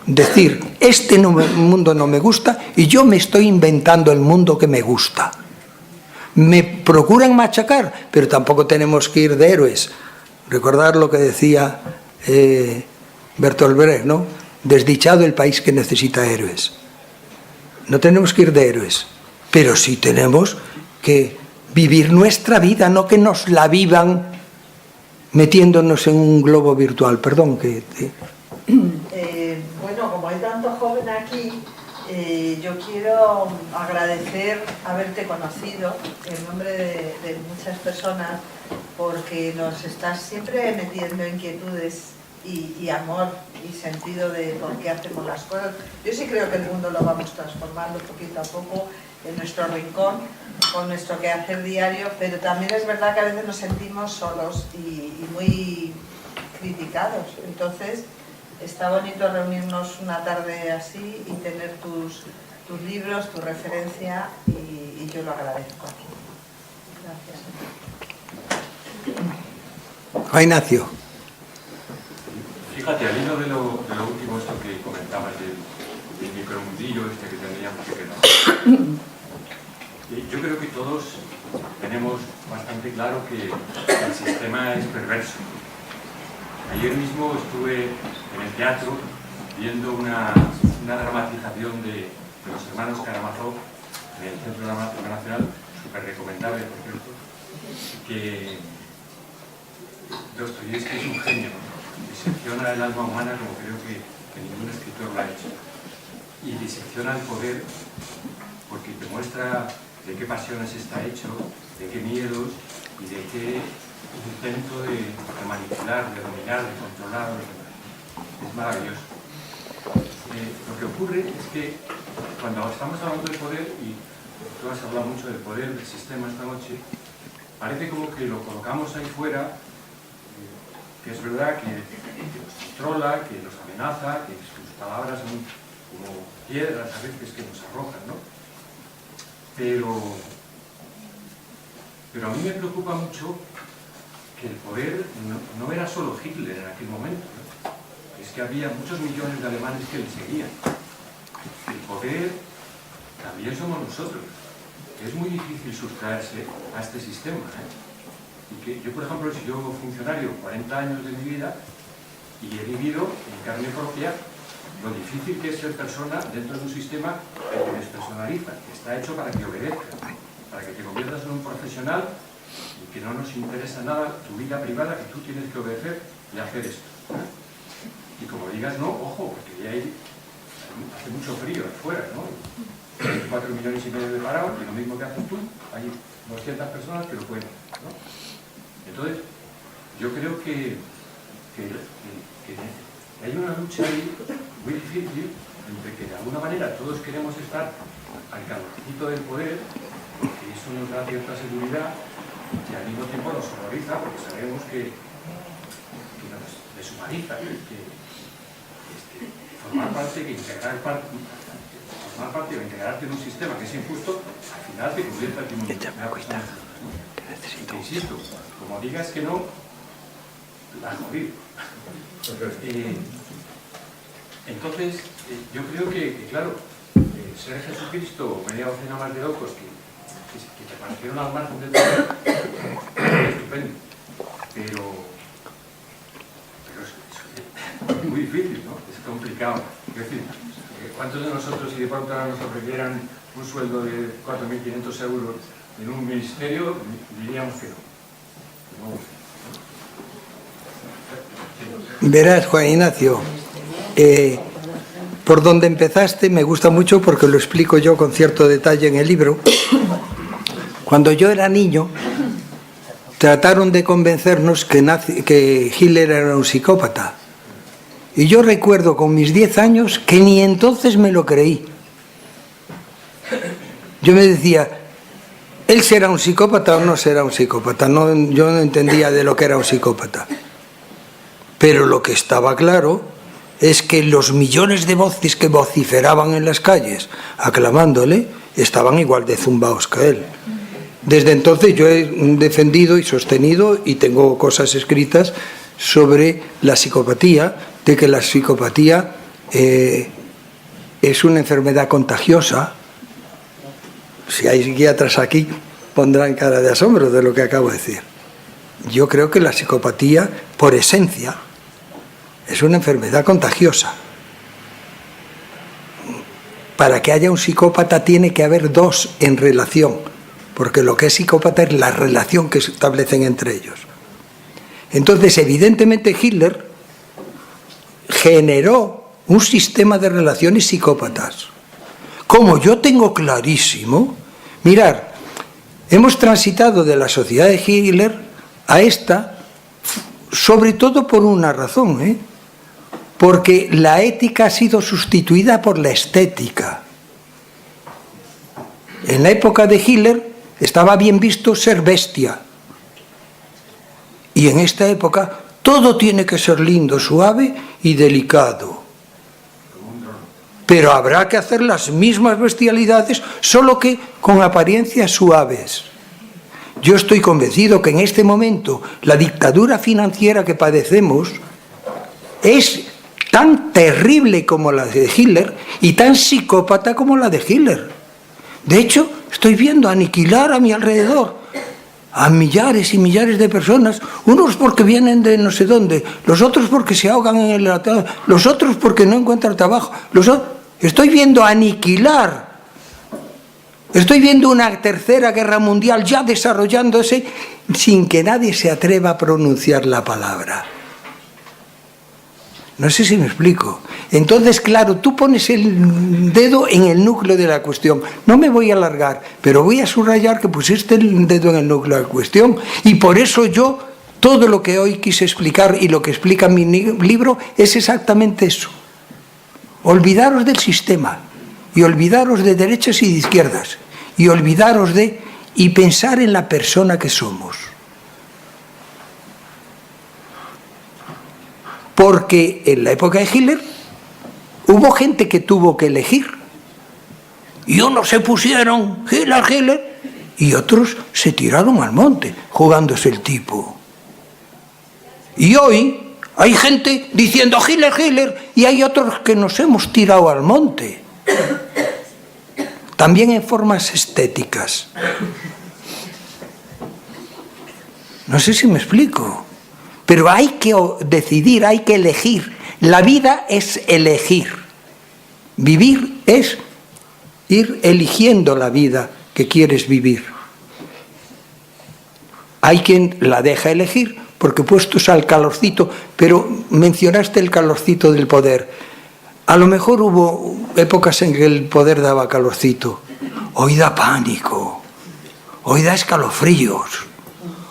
decir, este mundo no me gusta y yo me estoy inventando el mundo que me gusta. Me procuran machacar, pero tampoco tenemos que ir de héroes. Recordar lo que decía Bertolt Brecht, ¿no? Desdichado el país que necesita héroes. No tenemos que ir de héroes, pero sí tenemos que vivir nuestra vida, no que nos la vivan metiéndonos en un globo virtual. Perdón, que... Bueno, como hay tanto joven aquí, yo quiero agradecer haberte conocido en nombre de muchas personas, porque nos estás siempre metiendo inquietudes y amor y sentido de por qué hacemos las cosas. Yo sí creo que el mundo lo vamos transformando poquito a poco en nuestro rincón, con nuestro quehacer diario, pero también es verdad que a veces nos sentimos solos y muy criticados. Entonces, está bonito reunirnos una tarde así y tener tus libros, tu referencia, y yo lo agradezco aquí. Gracias. Juan Ignacio. Fíjate, al hilo de lo último, esto que comentabas del micromundillo este que tendríamos que crear. Yo creo que todos tenemos bastante claro que el sistema es perverso. Ayer mismo estuve en el teatro viendo una dramatización de los hermanos Karamazov en el Centro Dramático Nacional, súper recomendable, por cierto, que Dostoyevski es un genio, disecciona el alma humana como creo que ningún escritor lo ha hecho, y disecciona el poder porque te muestra de qué pasiones está hecho, de qué miedos y de qué intento de manipular, de dominar, de controlar. es maravilloso. Lo que ocurre es que cuando estamos hablando de poder, y tú has hablado mucho del poder del sistema esta noche, parece como que lo colocamos ahí fuera, que es verdad que nos controla, que nos amenaza, que sus palabras son como piedras a veces que nos arrojan, ¿no? Pero a mí me preocupa mucho que el poder no era solo Hitler en aquel momento, ¿no? Es que había muchos millones de alemanes que le seguían. El poder también somos nosotros. Es muy difícil sustraerse a este sistema, ¿eh? Y que yo, por ejemplo, he sido funcionario 40 años de mi vida y he vivido en carne propia lo difícil que es ser persona dentro de un sistema que te despersonaliza, que está hecho para que obedezcas, para que te conviertas en un profesional y que no nos interesa nada tu vida privada, que tú tienes que obedecer y hacer esto, ¿eh? Y como digas no, ojo, porque ya hace mucho frío afuera, ¿no? Hay 4,5 millones de parados y lo mismo que haces tú, hay 200 personas que lo pueden, ¿no? Entonces, yo creo que hay una lucha ahí muy difícil entre que de alguna manera todos queremos estar al calorcito del poder, porque eso nos da cierta seguridad y al mismo tiempo nos horroriza porque sabemos que nos deshumaniza, que formar parte, formar parte o integrarte en un sistema que es injusto, al final te convierte en una persona. Y te insisto, como digas que no, la has jodido. Entonces, yo creo que claro, ser Jesucristo o media docena más de locos que te parecieron al margen de todo, es estupendo. Pero es muy difícil, ¿no? Es complicado. Es decir, ¿cuántos de nosotros, si de pronto nos ofrecieran un sueldo de 4.500 euros en un ministerio, diríamos que no? Verás, Juan Ignacio, por donde empezaste me gusta mucho porque lo explico yo con cierto detalle en el libro. Cuando yo era niño, trataron de convencernos que Hitler era un psicópata. Y yo recuerdo con mis 10 años que ni entonces me lo creí. Yo me decía, ¿él será un psicópata o no será un psicópata? No, yo no entendía de lo que era un psicópata. Pero lo que estaba claro es que los millones de voces que vociferaban en las calles aclamándole estaban igual de zumbaos que él. Desde entonces yo he defendido y sostenido, y tengo cosas escritas sobre la psicopatía, de que la psicopatía es una enfermedad contagiosa. Si hay psiquiatras aquí pondrán cara de asombro de lo que acabo de decir. Yo creo que la psicopatía, por esencia, es una enfermedad contagiosa. Para que haya un psicópata tiene que haber dos en relación, porque lo que es psicópata es la relación que se establecen entre ellos. Entonces, evidentemente, Hitler generó un sistema de relaciones psicópatas. Como yo tengo clarísimo, mirar, hemos transitado de la sociedad de Hitler a esta, sobre todo por una razón, porque la ética ha sido sustituida por la estética. En la época de Hitler estaba bien visto ser bestia. Y en esta época todo tiene que ser lindo, suave y delicado. Pero habrá que hacer las mismas bestialidades, solo que con apariencias suaves. Yo estoy convencido que en este momento la dictadura financiera que padecemos es tan terrible como la de Hitler y tan psicópata como la de Hitler. De hecho, estoy viendo aniquilar a mi alrededor a millares y millares de personas, unos porque vienen de no sé dónde, los otros porque se ahogan en el atado, los otros porque no encuentran trabajo, estoy viendo aniquilar, estoy viendo una tercera guerra mundial ya desarrollándose sin que nadie se atreva a pronunciar la palabra. No sé si me explico. Entonces, claro, tú pones el dedo en el núcleo de la cuestión. No me voy a alargar, pero voy a subrayar que pusiste el dedo en el núcleo de la cuestión. Y por eso yo Todo lo que hoy quise explicar y lo que explica mi libro es exactamente eso. Olvidaros del sistema y olvidaros de derechas y de izquierdas y olvidaros y pensar en la persona que somos. Porque en la época de Hitler hubo gente que tuvo que elegir. Y unos se pusieron Hitler, y otros se tiraron al monte jugándose el tipo. Y hoy hay gente diciendo Hitler, y hay otros que nos hemos tirado al monte. También en formas estéticas. No sé si me explico. Pero hay que decidir, hay que elegir. La vida es elegir. Vivir es ir eligiendo la vida que quieres vivir. Hay quien la deja elegir, porque puestos al calorcito, pero mencionaste el calorcito del poder. A lo mejor hubo épocas en que el poder daba calorcito. Hoy da pánico, hoy da escalofríos.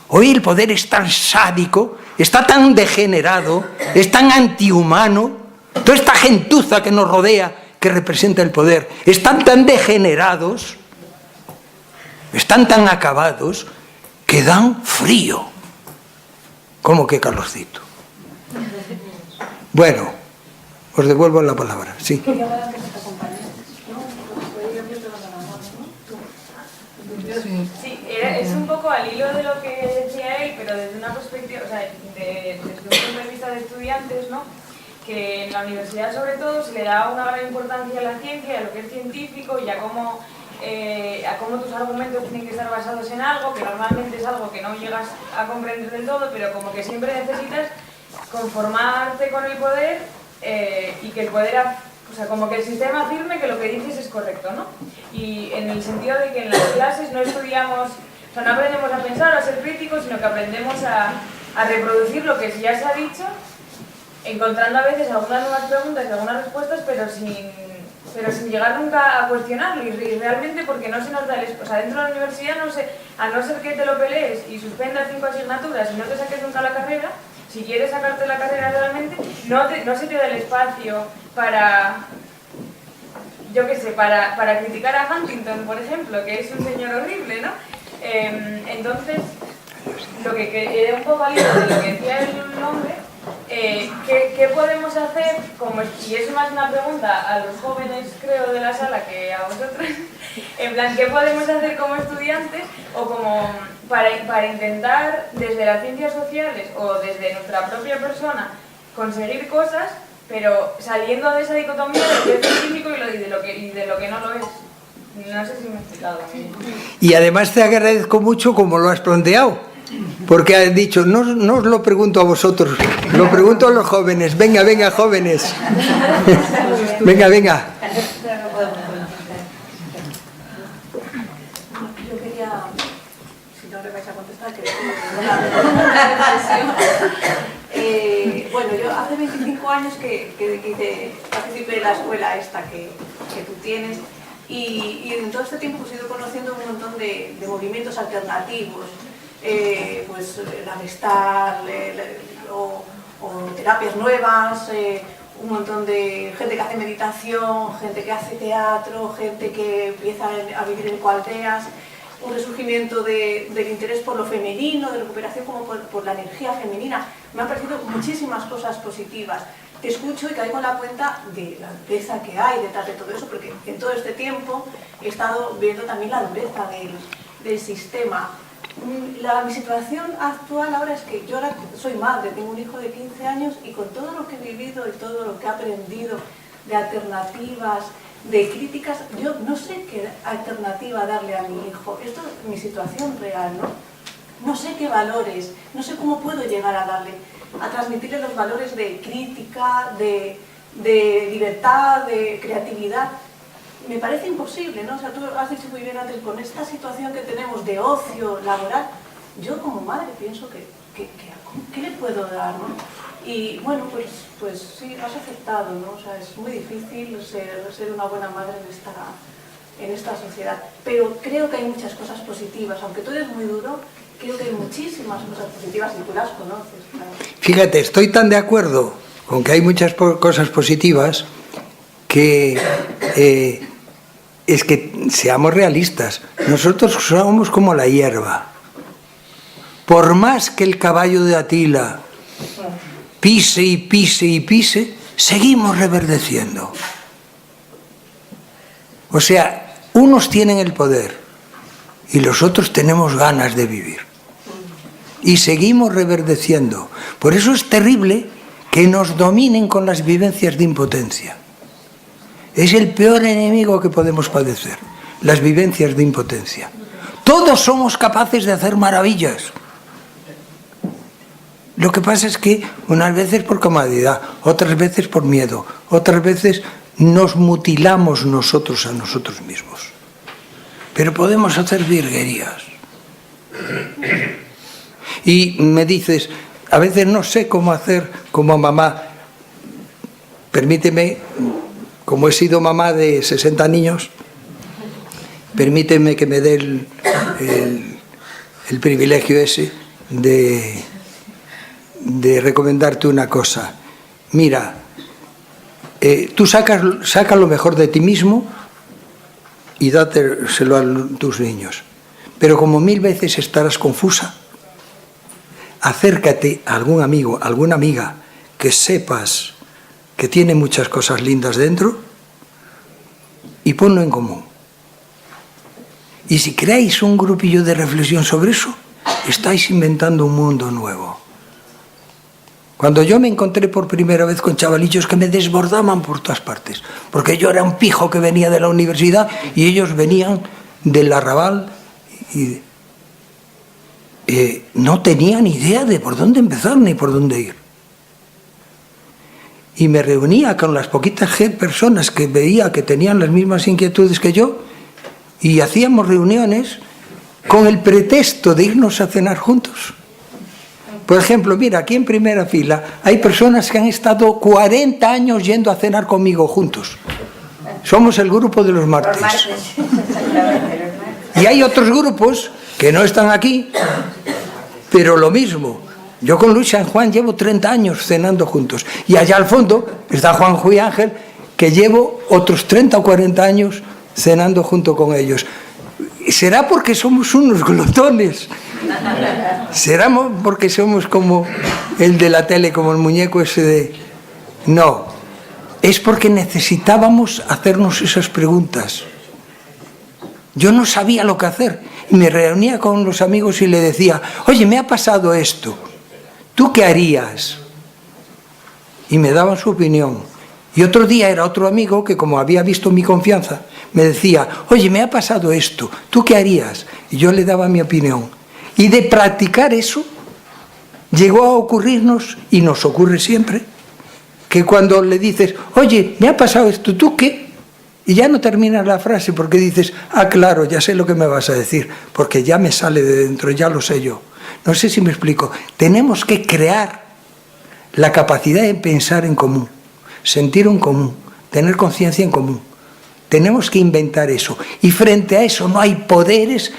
Hoy el poder es tan sádico, está tan degenerado, es tan antihumano. Toda esta gentuza que nos rodea, que representa el poder, están tan degenerados, están tan acabados, que dan frío. ¿Cómo que calorcito? Bueno, os devuelvo la palabra. Sí. Sí, es un poco al hilo de lo que decía él, pero desde una perspectiva, o sea, desde un punto de vista de estudiantes, ¿no? Que en la universidad sobre todo se le da una gran importancia a la ciencia, a lo que es científico y a cómo tus argumentos tienen que estar basados en algo, que normalmente es algo que no llegas a comprender del todo, pero como que siempre necesitas conformarte con el poder y que el poder, o sea, como que el sistema afirme que lo que dices es correcto, ¿no? Y en el sentido de que en las clases no estudiamos, o sea, no aprendemos a pensar o a ser críticos, sino que aprendemos a reproducir lo que ya se ha dicho, encontrando a veces algunas nuevas preguntas y algunas respuestas, pero sin llegar nunca a cuestionarlo, y realmente porque no se nos da o sea, dentro de la universidad, a no ser que te lo pelees y suspendas 5 asignaturas y no te saques nunca la carrera, si quieres sacarte la carrera realmente, no se te da el espacio para, yo qué sé, para criticar a Huntington, por ejemplo, que es un señor horrible, ¿no? Entonces, lo que un poco al hilo de lo que decía el hombre, ¿qué podemos hacer? Y es más una pregunta a los jóvenes, creo, de la sala que a vosotros, en plan, ¿qué podemos hacer como estudiantes o como para intentar desde las ciencias sociales o desde nuestra propia persona conseguir cosas, pero saliendo de esa dicotomía de lo que es científico y de lo que no lo es? No sé si me he explicado. Y además te agradezco mucho como lo has planteado, porque has dicho, no os lo pregunto a vosotros, lo pregunto a los jóvenes. Venga, venga, jóvenes. Venga, venga. Yo quería, si no le vais a contestar, bueno, yo hace 25 años que participé en la escuela esta que tú tienes, y en todo este tiempo pues, he ido conociendo un montón de movimientos alternativos, pues la Amistad o terapias nuevas, un montón de gente que hace meditación, gente que hace teatro, gente que empieza a vivir en coaldeas, un resurgimiento del interés por lo femenino, de recuperación como por la energía femenina. Me han parecido muchísimas cosas positivas. Te escucho y caigo en la cuenta de la dureza que hay detrás de todo eso, porque en todo este tiempo he estado viendo también la dureza del sistema. Mi situación actual ahora es que yo ahora soy madre, tengo un hijo de 15 años y con todo lo que he vivido y todo lo que he aprendido de alternativas, de críticas, yo no sé qué alternativa darle a mi hijo. Esto es mi situación real, ¿no? No sé qué valores, no sé cómo puedo llegar a transmitirle los valores de crítica, de libertad, de creatividad. Me parece imposible, ¿no? O sea, tú has dicho muy bien antes, con esta situación que tenemos de ocio laboral, yo como madre pienso ¿qué le puedo dar, no? Y bueno, pues sí, has aceptado, ¿no? O sea, es muy difícil ser una buena madre en esta sociedad. Pero creo que hay muchas cosas positivas, aunque todo es muy duro, creo que hay muchísimas cosas positivas y tú las conoces, claro. Fíjate, estoy tan de acuerdo con que hay muchas cosas positivas que es que seamos realistas. Nosotros somos como la hierba. Por más que el caballo de Atila pise y pise y pise, seguimos reverdeciendo. O sea, unos tienen el poder y los otros tenemos ganas de vivir. Y seguimos reverdeciendo. Por eso es terrible que nos dominen con las vivencias de impotencia. Es el peor enemigo que podemos padecer, las vivencias de impotencia. Todos somos capaces de hacer maravillas. Lo que pasa es que unas veces por comodidad, otras veces por miedo, otras veces nos mutilamos nosotros a nosotros mismos. Pero podemos hacer virguerías. Y me dices, a veces no sé cómo hacer como mamá. Permíteme, como he sido mamá de 60 niños, permíteme que me dé el privilegio ese de recomendarte una cosa. Mira, tú saca lo mejor de ti mismo y dátelo a tus niños. Pero como 1000 veces estarás confusa, acércate a algún amigo, alguna amiga que sepas que tiene muchas cosas lindas dentro y ponlo en común. Y si creáis un grupillo de reflexión sobre eso, estáis inventando un mundo nuevo. Cuando yo me encontré por primera vez con chavalillos que me desbordaban por todas partes, porque yo era un pijo que venía de la universidad y ellos venían del arrabal y no tenían idea de por dónde empezar ni por dónde ir. Y me reunía con las poquitas personas que veía que tenían las mismas inquietudes que yo y hacíamos reuniones con el pretexto de irnos a cenar juntos. Por ejemplo, mira, aquí en primera fila hay personas que han estado 40 años yendo a cenar conmigo juntos. Somos el grupo de los martes. Y hay otros grupos que no están aquí, pero lo mismo. Yo con Luis San Juan llevo 30 años cenando juntos. Y allá al fondo está Juanjo y Ángel, que llevo otros 30 o 40 años cenando junto con ellos. ¿Será porque somos unos glotones? ¿Será porque somos como el de la tele, como el muñeco ese de...? No, es porque necesitábamos hacernos esas preguntas. Yo no sabía lo que hacer y me reunía con los amigos y le decía, oye, me ha pasado esto, ¿tú qué harías? Y me daban su opinión. Y otro día era otro amigo que, como había visto mi confianza, me decía, oye, me ha pasado esto, ¿tú qué harías? Y yo le daba mi opinión. Y de practicar eso, llegó a ocurrirnos, y nos ocurre siempre, que cuando le dices, oye, me ha pasado esto, ¿tú qué? Y ya no terminas la frase porque dices, ah, claro, ya sé lo que me vas a decir, porque ya me sale de dentro, ya lo sé yo. No sé si me explico. Tenemos que crear la capacidad de pensar en común, sentir en común, tener conciencia en común. Tenemos que inventar eso. Y frente a eso no hay poderes.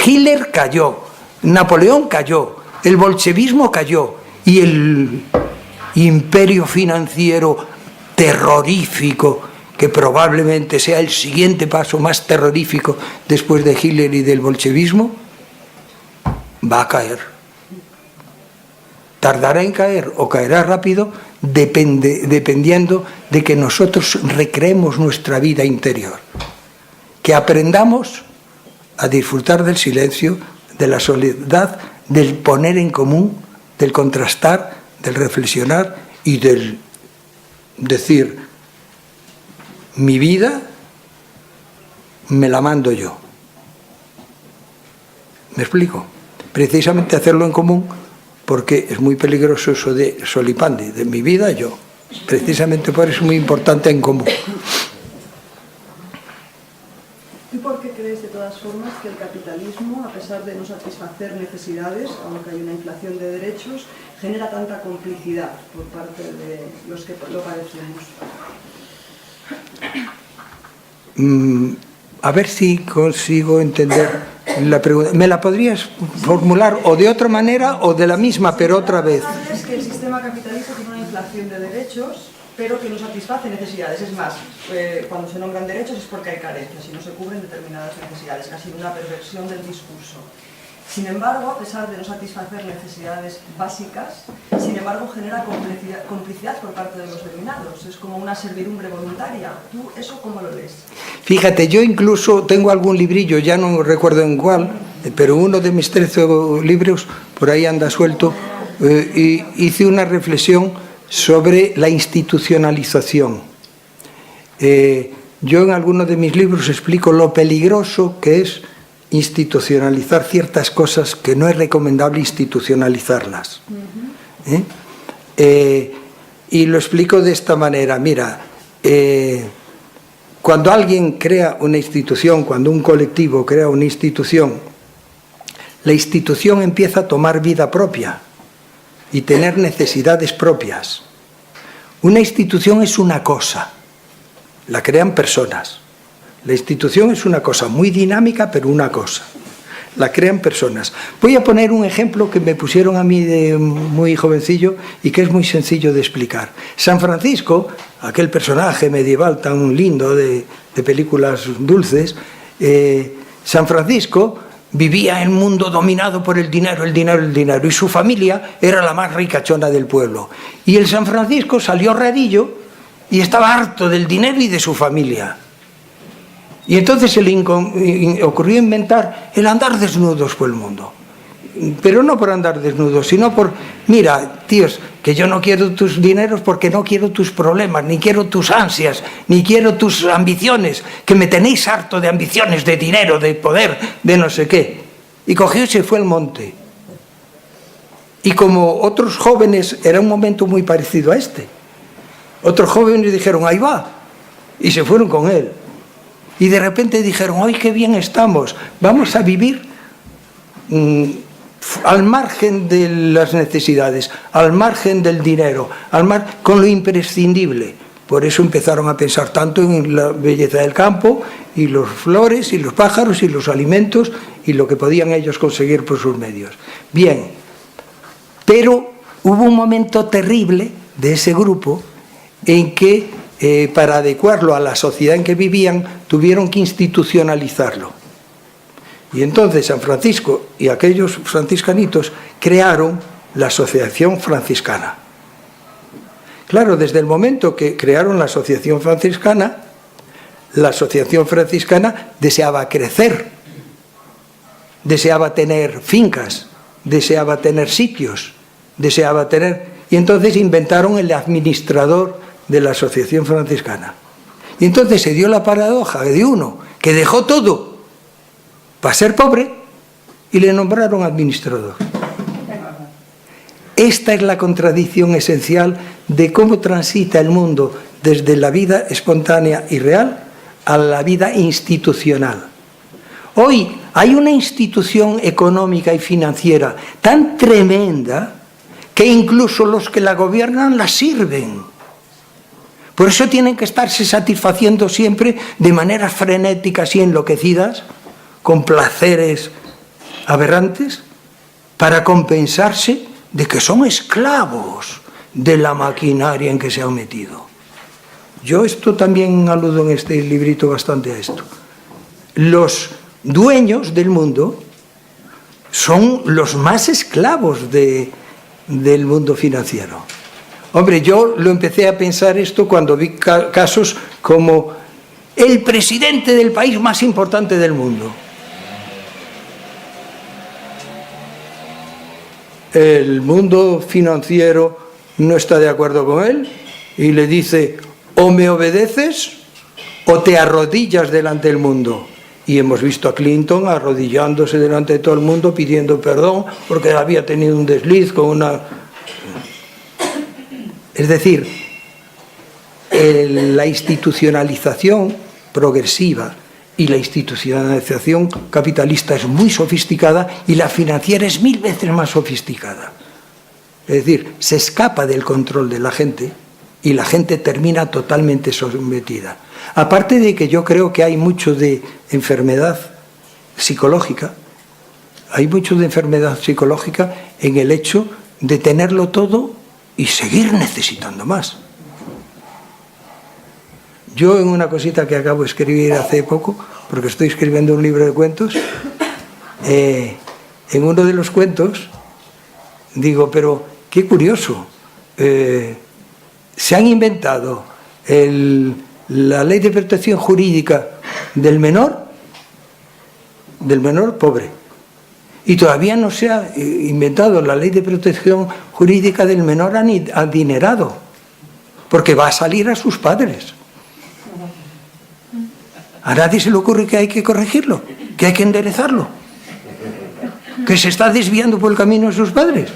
Hitler cayó, Napoleón cayó, el bolchevismo cayó y el imperio financiero terrorífico, que probablemente sea el siguiente paso más terrorífico después de Hitler y del bolchevismo, va a caer. Tardará en caer o caerá rápido, dependiendo de que nosotros recreemos nuestra vida interior, que aprendamos a disfrutar del silencio, de la soledad, del poner en común, del contrastar, del reflexionar y del decir, mi vida me la mando yo. ¿Me explico? Precisamente hacerlo en común, porque es muy peligroso eso de solipandi, de mi vida yo. Precisamente por eso es muy importante en común. ¿Tú por qué crees de todas formas que el capitalismo, a pesar de no satisfacer necesidades, aunque hay una inflación de derechos, genera tanta complicidad por parte de los que lo padecemos? A ver si consigo entender la pregunta. ¿Me la podrías formular o de otra manera o de la misma, pero otra vez? Es que el sistema capitalista tiene una inflación de derechos, pero que no satisface necesidades. Es más, cuando se nombran derechos es porque hay carencias y no se cubren determinadas necesidades. Ha sido una perversión del discurso. Sin embargo, a pesar de no satisfacer necesidades básicas, sin embargo genera complicidad por parte de los dominados. Es como una servidumbre voluntaria. ¿Tú eso cómo lo lees? Fíjate, yo incluso tengo algún librillo, ya no recuerdo en cuál, pero uno de mis 13 libros, por ahí anda suelto, y hice una reflexión sobre la institucionalización. Yo en algunos de mis libros explico lo peligroso que es institucionalizar ciertas cosas que no es recomendable institucionalizarlas. Y lo explico de esta manera. Mira, cuando alguien crea una institución, cuando un colectivo crea una institución, la institución empieza a tomar vida propia y tener necesidades propias. Una institución es una cosa, la crean personas. La institución es una cosa muy dinámica, pero una cosa. La crean personas. Voy a poner un ejemplo que me pusieron a mí de muy jovencillo y que es muy sencillo de explicar. San Francisco, aquel personaje medieval tan lindo de películas dulces, San Francisco vivía en un mundo dominado por el dinero, el dinero, el dinero, y su familia era la más ricachona del pueblo. Y el San Francisco salió rarillo y estaba harto del dinero y de su familia. Y entonces se le ocurrió inventar el andar desnudos por el mundo. Pero no por andar desnudos, sino por, mira, tíos, que yo no quiero tus dineros porque no quiero tus problemas, ni quiero tus ansias, ni quiero tus ambiciones, que me tenéis harto de ambiciones, de dinero, de poder, de no sé qué. Y cogió y se fue al monte. Y como otros jóvenes, era un momento muy parecido a este. Otros jóvenes dijeron, ahí va, y se fueron con él. Y de repente dijeron, ¡ay, qué bien estamos! Vamos a vivir al margen de las necesidades, al margen del dinero, con lo imprescindible. Por eso empezaron a pensar tanto en la belleza del campo, y las flores, y los pájaros, y los alimentos, y lo que podían ellos conseguir por sus medios. Bien, pero hubo un momento terrible de ese grupo en que para adecuarlo a la sociedad en que vivían, tuvieron que institucionalizarlo. Y entonces San Francisco y aquellos franciscanitos crearon la Asociación Franciscana. Claro, desde el momento que crearon la Asociación Franciscana deseaba crecer, deseaba tener fincas, deseaba tener sitios, deseaba tener... Y entonces inventaron el administrador de la Asociación Franciscana. Y entonces se dio la paradoja de uno que dejó todo para ser pobre y le nombraron administrador. Esta es la contradicción esencial de cómo transita el mundo desde la vida espontánea y real a la vida institucional. Hoy hay una institución económica y financiera tan tremenda que incluso los que la gobiernan la sirven. Por eso tienen que estarse satisfaciendo siempre de maneras frenéticas y enloquecidas, con placeres aberrantes, para compensarse de que son esclavos de la maquinaria en que se han metido. Yo esto también aludo en este librito bastante a esto. Los dueños del mundo son los más esclavos del mundo financiero. Hombre, yo lo empecé a pensar esto cuando vi casos como el presidente del país más importante del mundo. El mundo financiero no está de acuerdo con él y le dice, o me obedeces o te arrodillas delante del mundo. Y hemos visto a Clinton arrodillándose delante de todo el mundo pidiendo perdón porque había tenido un desliz con una... Es decir, la institucionalización progresiva y la institucionalización capitalista es muy sofisticada y la financiera es 1000 veces más sofisticada. Es decir, se escapa del control de la gente y la gente termina totalmente sometida. Aparte de que yo creo que hay mucho de enfermedad psicológica hay mucho de enfermedad psicológica en el hecho de tenerlo todo y seguir necesitando más. Yo, en una cosita que acabo de escribir hace poco, porque estoy escribiendo un libro de cuentos, en uno de los cuentos digo, pero qué curioso, se han inventado la ley de protección jurídica del menor pobre, y todavía no se ha inventado la ley de protección jurídica del menor adinerado, porque va a salir a sus padres. A nadie se le ocurre que hay que corregirlo, que hay que enderezarlo, que se está desviando por el camino de sus padres.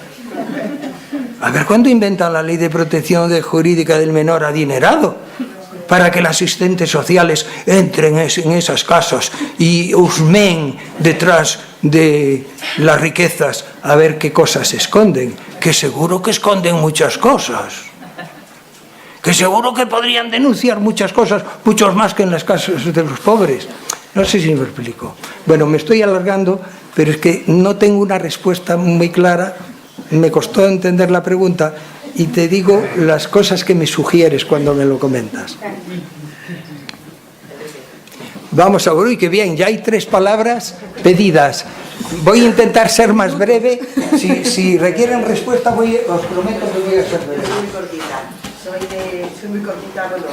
A ver cuándo inventan la ley de protección jurídica del menor adinerado, para que las asistentes sociales entren en esas casas y husmeen detrás de las riquezas a ver qué cosas esconden, que seguro que esconden muchas cosas, que seguro que podrían denunciar muchas cosas, muchos más que en las casas de los pobres. No sé si me explico. Bueno, me estoy alargando, pero es que no tengo una respuesta muy clara, me costó entender la pregunta, y te digo las cosas que me sugieres cuando me lo comentas. Vamos a ver, uy, qué bien, ya hay 3 palabras pedidas. Voy a intentar ser más breve. Si requieren respuesta, os prometo que voy a ser breve. Soy muy cortita. Soy muy cortita, bueno,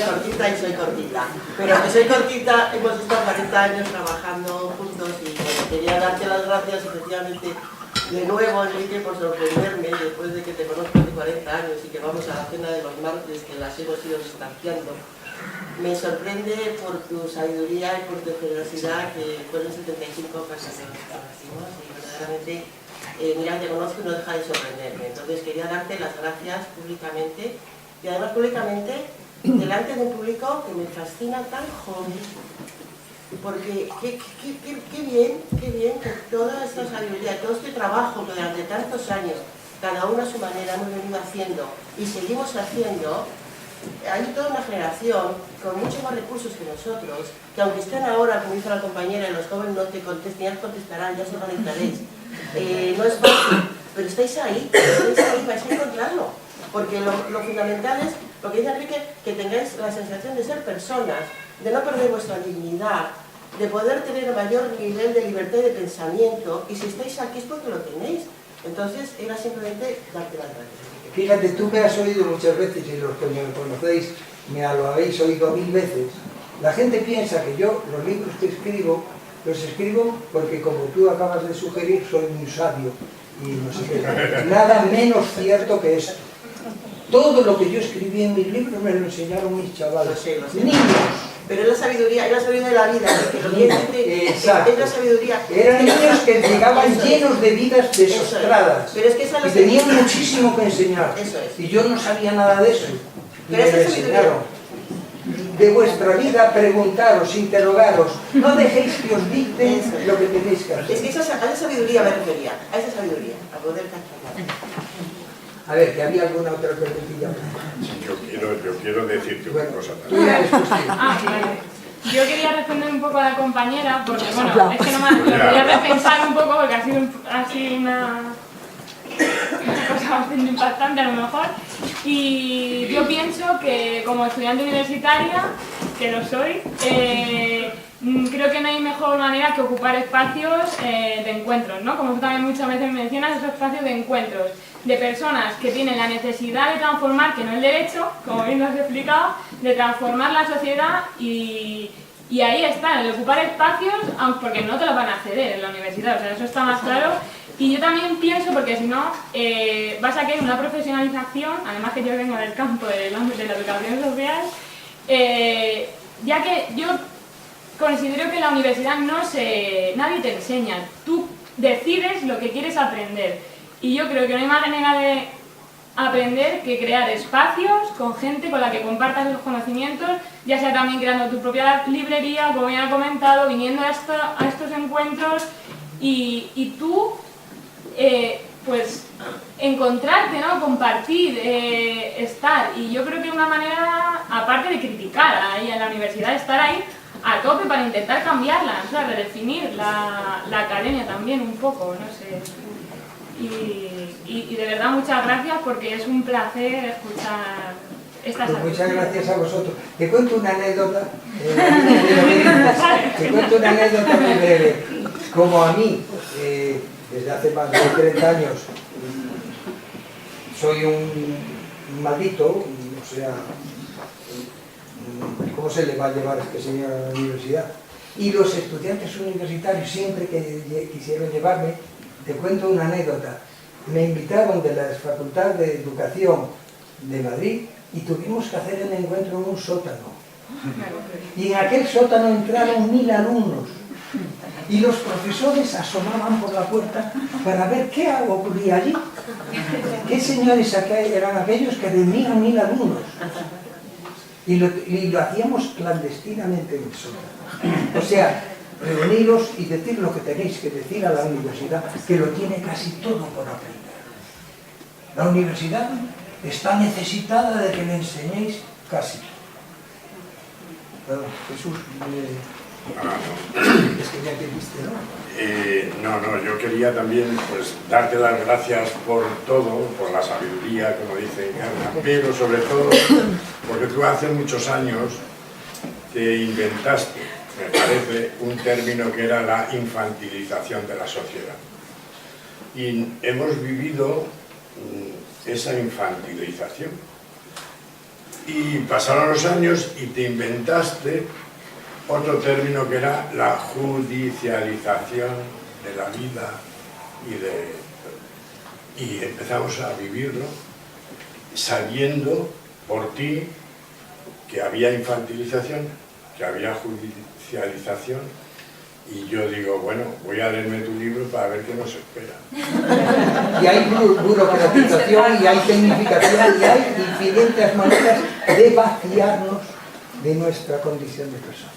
cortita y soy cortita. Pero que soy cortita, hemos estado 40 años trabajando juntos y bueno, quería darte las gracias, efectivamente, de nuevo, Enrique, por sorprenderme después de que te conozco hace 40 años y que vamos a la cena de los martes, que las hemos ido distanciando. Me sorprende por tu sabiduría y por tu generosidad, que fueron 75 ocasiones que conocimos y verdaderamente, mira, te conozco y no deja de sorprenderme. Entonces quería darte las gracias públicamente y además públicamente delante de un público que me fascina tan joven, porque qué bien que toda esta sabiduría, todo este trabajo que durante tantos años, cada uno a su manera, hemos venido haciendo y seguimos haciendo. Hay toda una generación con muchos más recursos que nosotros, que aunque estén ahora, como dice la compañera, y los jóvenes no te contesten, ya os contestarán, ya os organizaréis. No es fácil, pero estáis ahí, vais a encontrarlo. Porque lo fundamental es, lo que dice Enrique, que tengáis la sensación de ser personas, de no perder vuestra dignidad, de poder tener un mayor nivel de libertad y de pensamiento, y si estáis aquí es porque lo tenéis. Entonces, era simplemente darte las gracias. Fíjate, tú me has oído muchas veces, y los que me conocéis me lo habéis oído 1000 veces. La gente piensa que yo los libros que escribo, los escribo porque, como tú acabas de sugerir, soy muy sabio y no sé qué. Nada menos cierto que esto. Todo lo que yo escribí en mis libros me lo enseñaron mis chavales. Niños. Pero es la sabiduría de la vida, que lo que exacto. Es la sabiduría. Eran niños que llegaban llenos de vidas desostradas. Pero es que esa es la y tenían muchísimo que enseñar. Eso es. Y yo no sabía nada de eso. Pero me enseñaron. De vuestra vida preguntaros, interrogaros. No dejéis que os dicten lo que tenéis que hacer. Es que a esa sabiduría me refería, a esa sabiduría, a poder cantar. A ver, que había alguna otra preguntilla. Sí, yo quiero decirte una cosa Tú también. ya después Vale. Yo quería responder un poco a la compañera, porque bueno, es que no me lo quería repensar un poco, porque ha sido una cosa bastante impactante a lo mejor. Y yo pienso que como estudiante universitaria, que lo soy, creo que no hay mejor manera que ocupar espacios de encuentros, ¿no? Como tú también muchas veces mencionas, esos espacios de encuentros de personas que tienen la necesidad de transformar, que no el derecho, como bien nos has explicado, de transformar la sociedad y ahí está, el ocupar espacios, porque no te los van a ceder en la universidad, o sea, eso está más claro. Y yo también pienso, porque si no, vas a querer una profesionalización, además que yo vengo del campo de la educación social, ya que yo considero que la universidad nadie te enseña, tú decides lo que quieres aprender. Y yo creo que no hay manera de aprender que crear espacios con gente con la que compartas los conocimientos, ya sea también creando tu propia librería, como ya he comentado, viniendo a estos encuentros y tú, pues, encontrarte, ¿no? Compartir, estar. Y yo creo que una manera aparte de criticar ahí en la universidad, estar ahí a tope para intentar cambiarla, o sea, redefinir la academia también un poco, no sé. Y de verdad muchas gracias porque es un placer escuchar estas Pues muchas alusiones. gracias a vosotros. Te cuento una anécdota. Te cuento una anécdota muy breve. Como a mí, desde hace más de 30 años, soy un maldito, o sea, ¿cómo se le va a llevar a este señor a la universidad? Y los estudiantes universitarios, siempre que quisieron llevarme, te cuento una anécdota. Me invitaron de la Facultad de Educación de Madrid y tuvimos que hacer el encuentro en un sótano. Y en aquel sótano entraron 1000 alumnos. Y los profesores asomaban por la puerta para ver qué ocurría allí. ¿Qué señores eran aquellos que reunían 1000 alumnos? Y lo hacíamos clandestinamente en el sótano. O sea, reuniros y decir lo que tenéis que decir a la universidad, que lo tiene casi todo por aprender. La universidad está necesitada de que le enseñéis casi. Perdón, Jesús, es que ya te viste, ¿no? No, yo quería también pues darte las gracias por todo, por la sabiduría, como dice Ana, pero sobre todo porque tú hace muchos años que inventaste, me parece, un término que era la infantilización de la sociedad. Y hemos vivido esa infantilización. Y pasaron los años y te inventaste otro término que era la judicialización de la vida y empezamos a vivirlo sabiendo por ti que había infantilización, que había judicialización, y yo digo, bueno, voy a leerme tu libro para ver qué nos espera. Y hay burocratización, y hay tecnificación, y hay infinitas maneras de vaciarnos de nuestra condición de personas.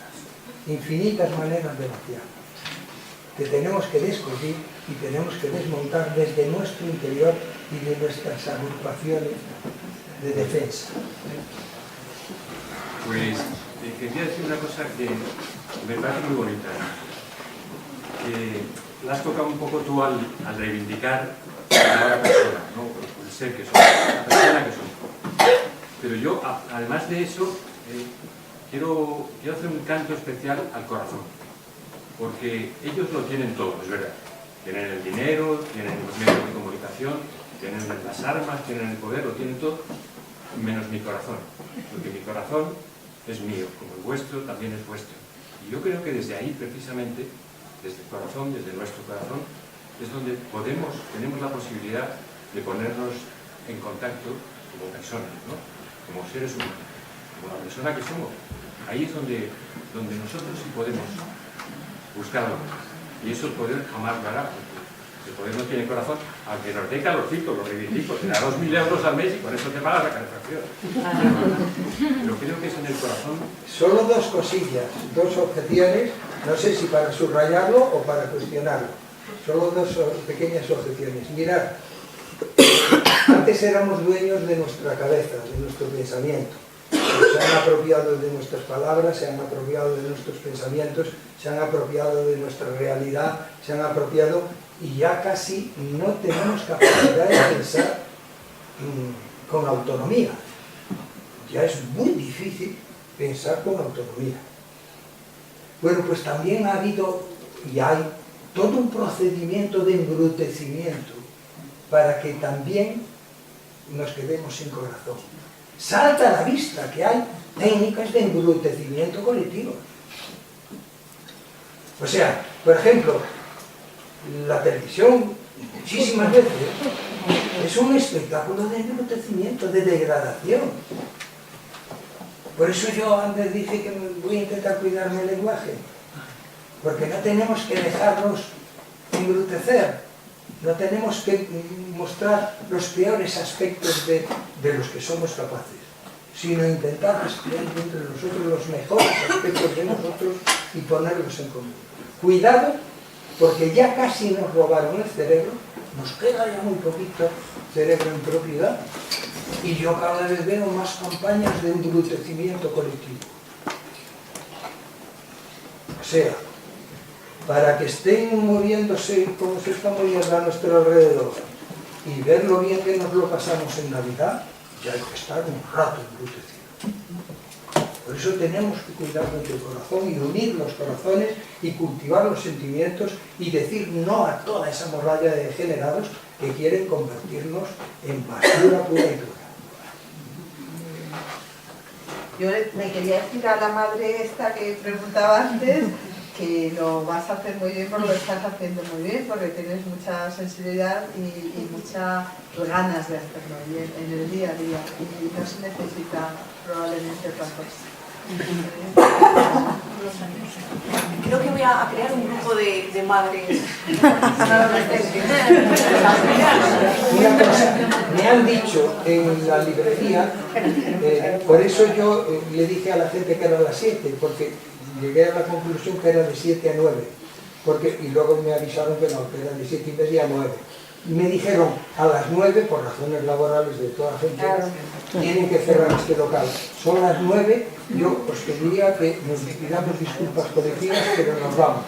Infinitas maneras de vaciarnos, que tenemos que descubrir y tenemos que desmontar desde nuestro interior y de nuestras agrupaciones de defensa. Pues quería decir una cosa que me parece muy bonita, que la has tocado un poco tú al reivindicar a la persona, ¿no? El ser que somos, la persona que somos. Pero yo, además de eso, quiero hacer un canto especial al corazón, porque ellos lo tienen todo, es verdad. Tienen el dinero, tienen los medios de comunicación, tienen las armas, tienen el poder, lo tienen todo, menos mi corazón, porque mi corazón es mío, como el vuestro también es vuestro. Y yo creo que desde ahí, precisamente, desde el corazón, desde nuestro corazón, es donde tenemos la posibilidad de ponernos en contacto como personas, ¿no? Como seres humanos, como la persona que somos. Ahí es donde nosotros sí podemos buscar algo. Y eso el poder jamás lo hará, porque el poder no tiene corazón, aunque nos dé calorcito, lo reivindico, te da 2.000 euros al mes y con eso te pagas la calefacción. Pero creo que es en el corazón. Solo dos cosillas, dos objeciones, no sé si para subrayarlo o para cuestionarlo. Solo dos pequeñas objeciones. Mirad, antes éramos dueños de nuestra cabeza, de nuestro pensamiento. Se han apropiado de nuestras palabras, se han apropiado de nuestros pensamientos, se han apropiado de nuestra realidad, se han apropiado y ya casi no tenemos capacidad de pensar con autonomía. Ya es muy difícil pensar con autonomía. Bueno, pues también ha habido y hay todo un procedimiento de embrutecimiento para que también nos quedemos sin corazón. Salta a la vista que hay técnicas de embrutecimiento colectivo. O sea, por ejemplo, la televisión muchísimas veces es un espectáculo de embrutecimiento, de degradación. Por eso yo antes dije que voy a intentar cuidarme el lenguaje, porque no tenemos que dejarnos embrutecer. No tenemos que mostrar los peores aspectos de los que somos capaces, sino intentar estudiar entre nosotros los mejores aspectos de nosotros y ponerlos en común. Cuidado, porque ya casi nos robaron el cerebro, nos queda ya muy poquito cerebro en propiedad, Y yo cada vez veo más campañas de embrutecimiento colectivo. O sea, para que estén muriéndose como se están muriendo a nuestro alrededor y ver lo bien que nos lo pasamos en Navidad, ya hay que estar un rato embrutecido. Por eso tenemos que cuidar nuestro corazón y unir los corazones y cultivar los sentimientos y decir no a toda esa morralla de degenerados que quieren convertirnos en basura pura y dura. Yo le quería decir a la madre esta que preguntaba antes que lo vas a hacer muy bien porque lo estás haciendo muy bien, porque tienes mucha sensibilidad y muchas ganas de hacerlo bien en el día a día y no se necesita probablemente otra cosa. Creo que voy a crear un grupo de madres. Una cosa, me han dicho en la librería, por eso yo le dije a la gente que era a las 7, porque llegué a la conclusión que era de 7 a 9, y luego me avisaron que no, que era de 7:30 a 9. Me dijeron a las 9, por razones laborales de toda la gente, tienen que cerrar este local. Son las 9, yo os pediría que nos pidamos disculpas colectivas, pero nos vamos.